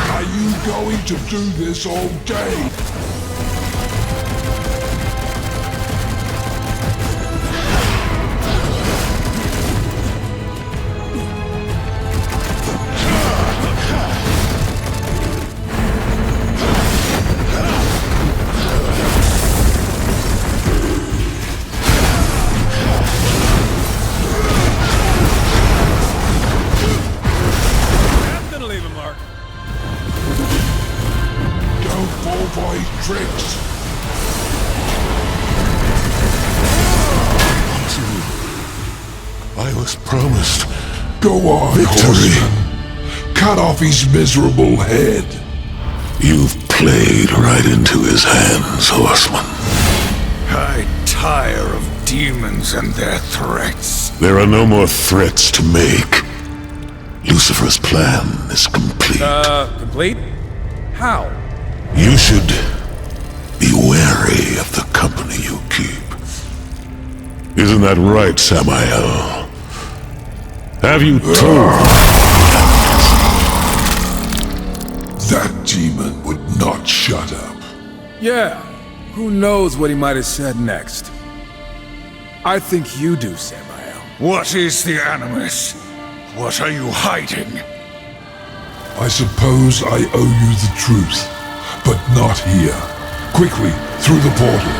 Are you going to do this all day? Go on, Horseman. Cut off his miserable head. You've played right into his hands, Horseman. I tire of demons and their threats. There are no more threats to make. Lucifer's plan is complete. Complete? How? You should be wary of the company you keep. Isn't that right, Samael? Have you told... That demon would not shut up. Yeah. Who knows what he might have said next? I think you do, Samael. What is the Animus? What are you hiding? I suppose I owe you the truth, but not here. Quickly, through the portal.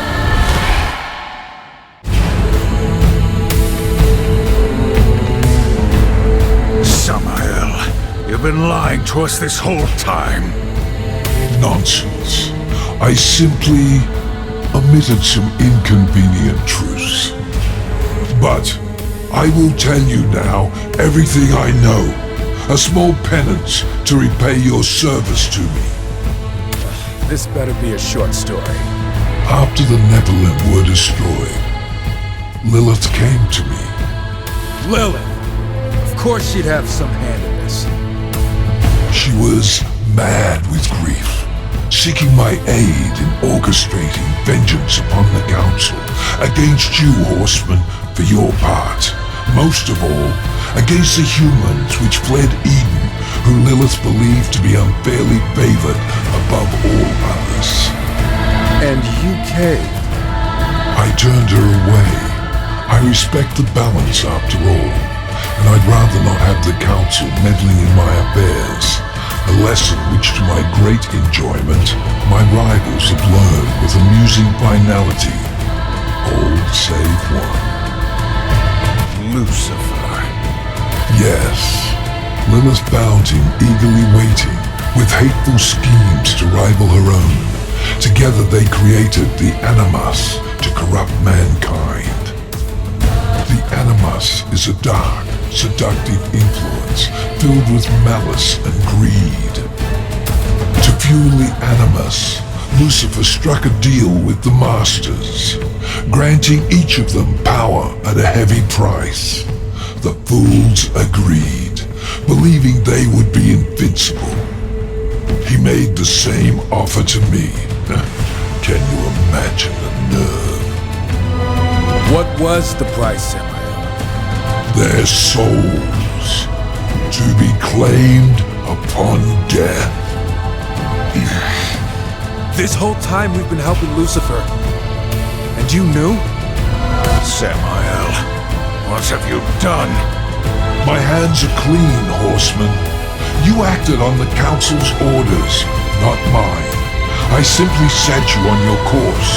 Samael, you've been lying to us this whole time. Nonsense. I simply omitted some inconvenient truths. But I will tell you now everything I know. A small penance to repay your service to me. This better be a short story. After the Nephilim were destroyed, Lilith came to me. Lilith! Of course she'd have some hand in this. She was mad with grief, seeking my aid in orchestrating vengeance upon the Council, against you, Horseman, for your part. Most of all, against the humans which fled Eden, who Lilith believed to be unfairly favored above all others. And you caved. I turned her away. I respect the balance after all, and I'd rather not have the Council meddling in my affairs. A lesson which, to my great enjoyment, my rivals have learned with amusing finality. All save one. Lucifer. Yes. Lilith found him eagerly waiting, with hateful schemes to rival her own. Together they created the Animus to corrupt mankind. The Animus is a dark, seductive influence filled with malice and greed. To fuel the Animus, Lucifer struck a deal with the Masters, granting each of them power at a heavy price. The fools agreed, believing they would be invincible. He made the same offer to me. Can you imagine the nerve? What was the price, Samael? Their souls, to be claimed upon death. This whole time we've been helping Lucifer. And you knew? Samael, what have you done? My hands are clean, Horseman. You acted on the Council's orders, not mine. I simply set you on your course.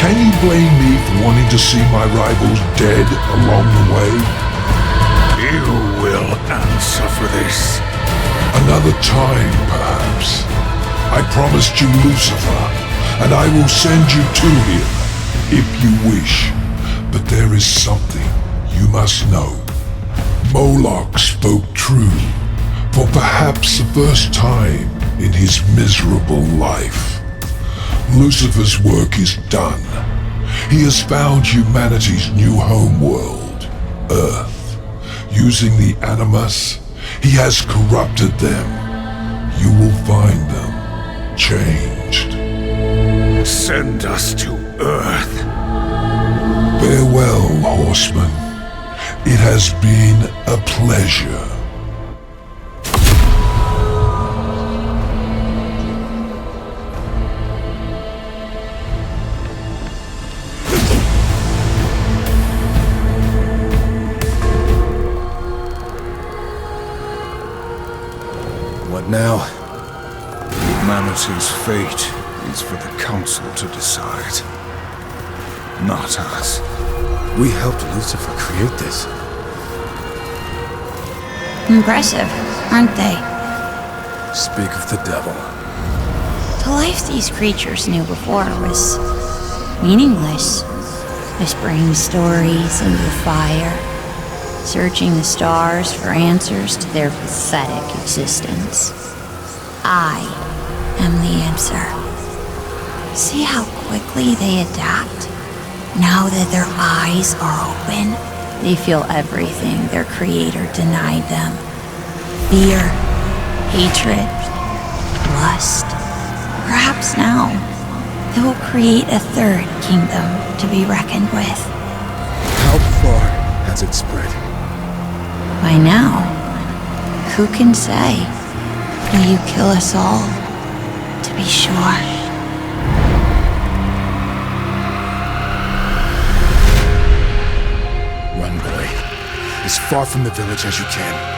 Can you blame me for wanting to see my rivals dead along the way? You will answer for this. Another time, perhaps. I promised you Lucifer, and I will send you to him, if you wish. But there is something you must know. Moloch spoke true, for perhaps the first time in his miserable life. Lucifer's work is done. He has found humanity's new homeworld, Earth. Using the Animus, he has corrupted them. You will find them changed. Send us to Earth. Farewell, Horseman. It has been a pleasure. What now? Humanity's fate is for the Council to decide. Not us. We helped Lucifer create this. Impressive, aren't they? Speak of the devil. The life these creatures knew before was meaningless. Whispering stories into the fire, searching the stars for answers to their pathetic existence. I am the answer. See how quickly they adapt? Now that their eyes are open, they feel everything their creator denied them. Fear, hatred, lust. Perhaps now, they will create a third kingdom to be reckoned with. How far has it spread? By now, who can say? Will you kill us all, to be sure? Run, boy. As far from the village as you can.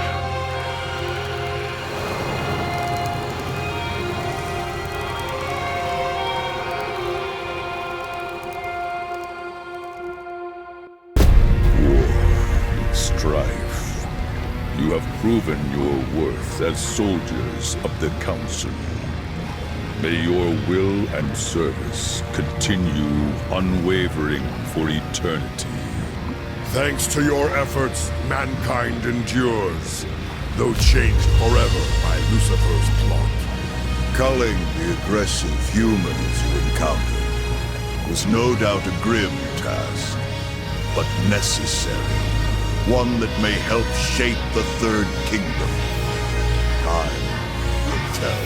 Strife, you have proven your worth as soldiers of the Council. May your will and service continue unwavering for eternity. Thanks to your efforts, mankind endures, though changed forever by Lucifer's plot. Culling the aggressive humans you encountered was no doubt a grim task, but necessary. One that may help shape the Third Kingdom. Time will tell.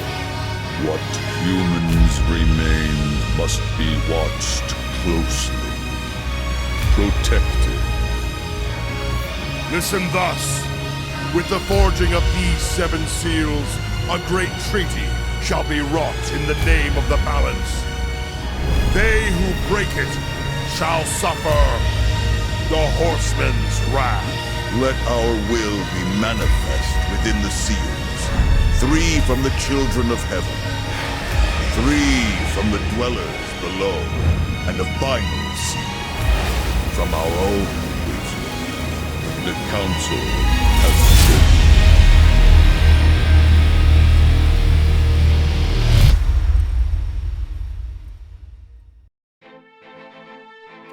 What humans remain must be watched closely, protected. Listen thus. With the forging of these 7 seals, a great treaty shall be wrought in the name of the balance. They who break it shall suffer the Horseman's wrath. Let our will be manifest within the seals. 3 from the children of heaven, 3 from the dwellers below, and a final seal from our own wisdom. The Council has spoken.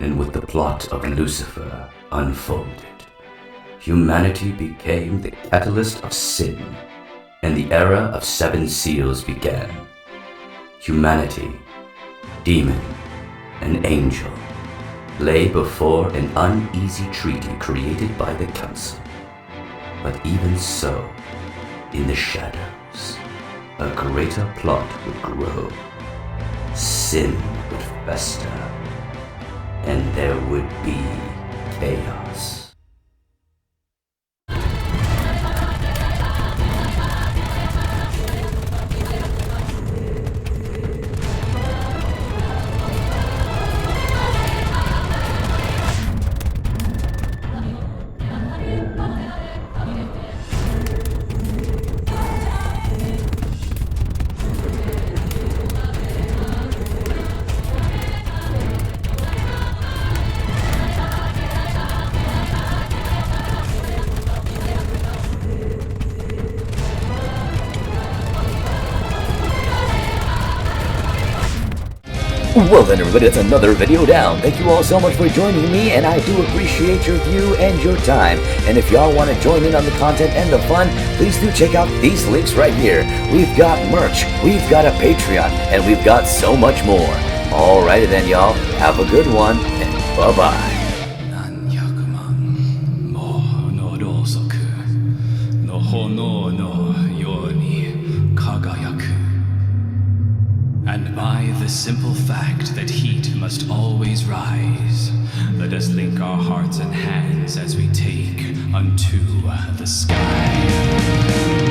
And with the plot of Lucifer unfolded, humanity became the catalyst of sin, and the era of 7 seals began. Humanity, demon, and angel lay before an uneasy treaty created by the Council. But even so, in the shadows, a greater plot would grow. Sin would fester, and there would be chaos. Well then everybody, that's another video down. Thank you all so much for joining me, and I do appreciate your view and your time. And if y'all want to join in on the content and the fun, please do check out these links right here. We've got merch, we've got a Patreon, and we've got so much more. Alrighty then y'all, have a good one, and bye-bye. And by the simple fact that heat must always rise, let us link our hearts and hands as we take unto the sky.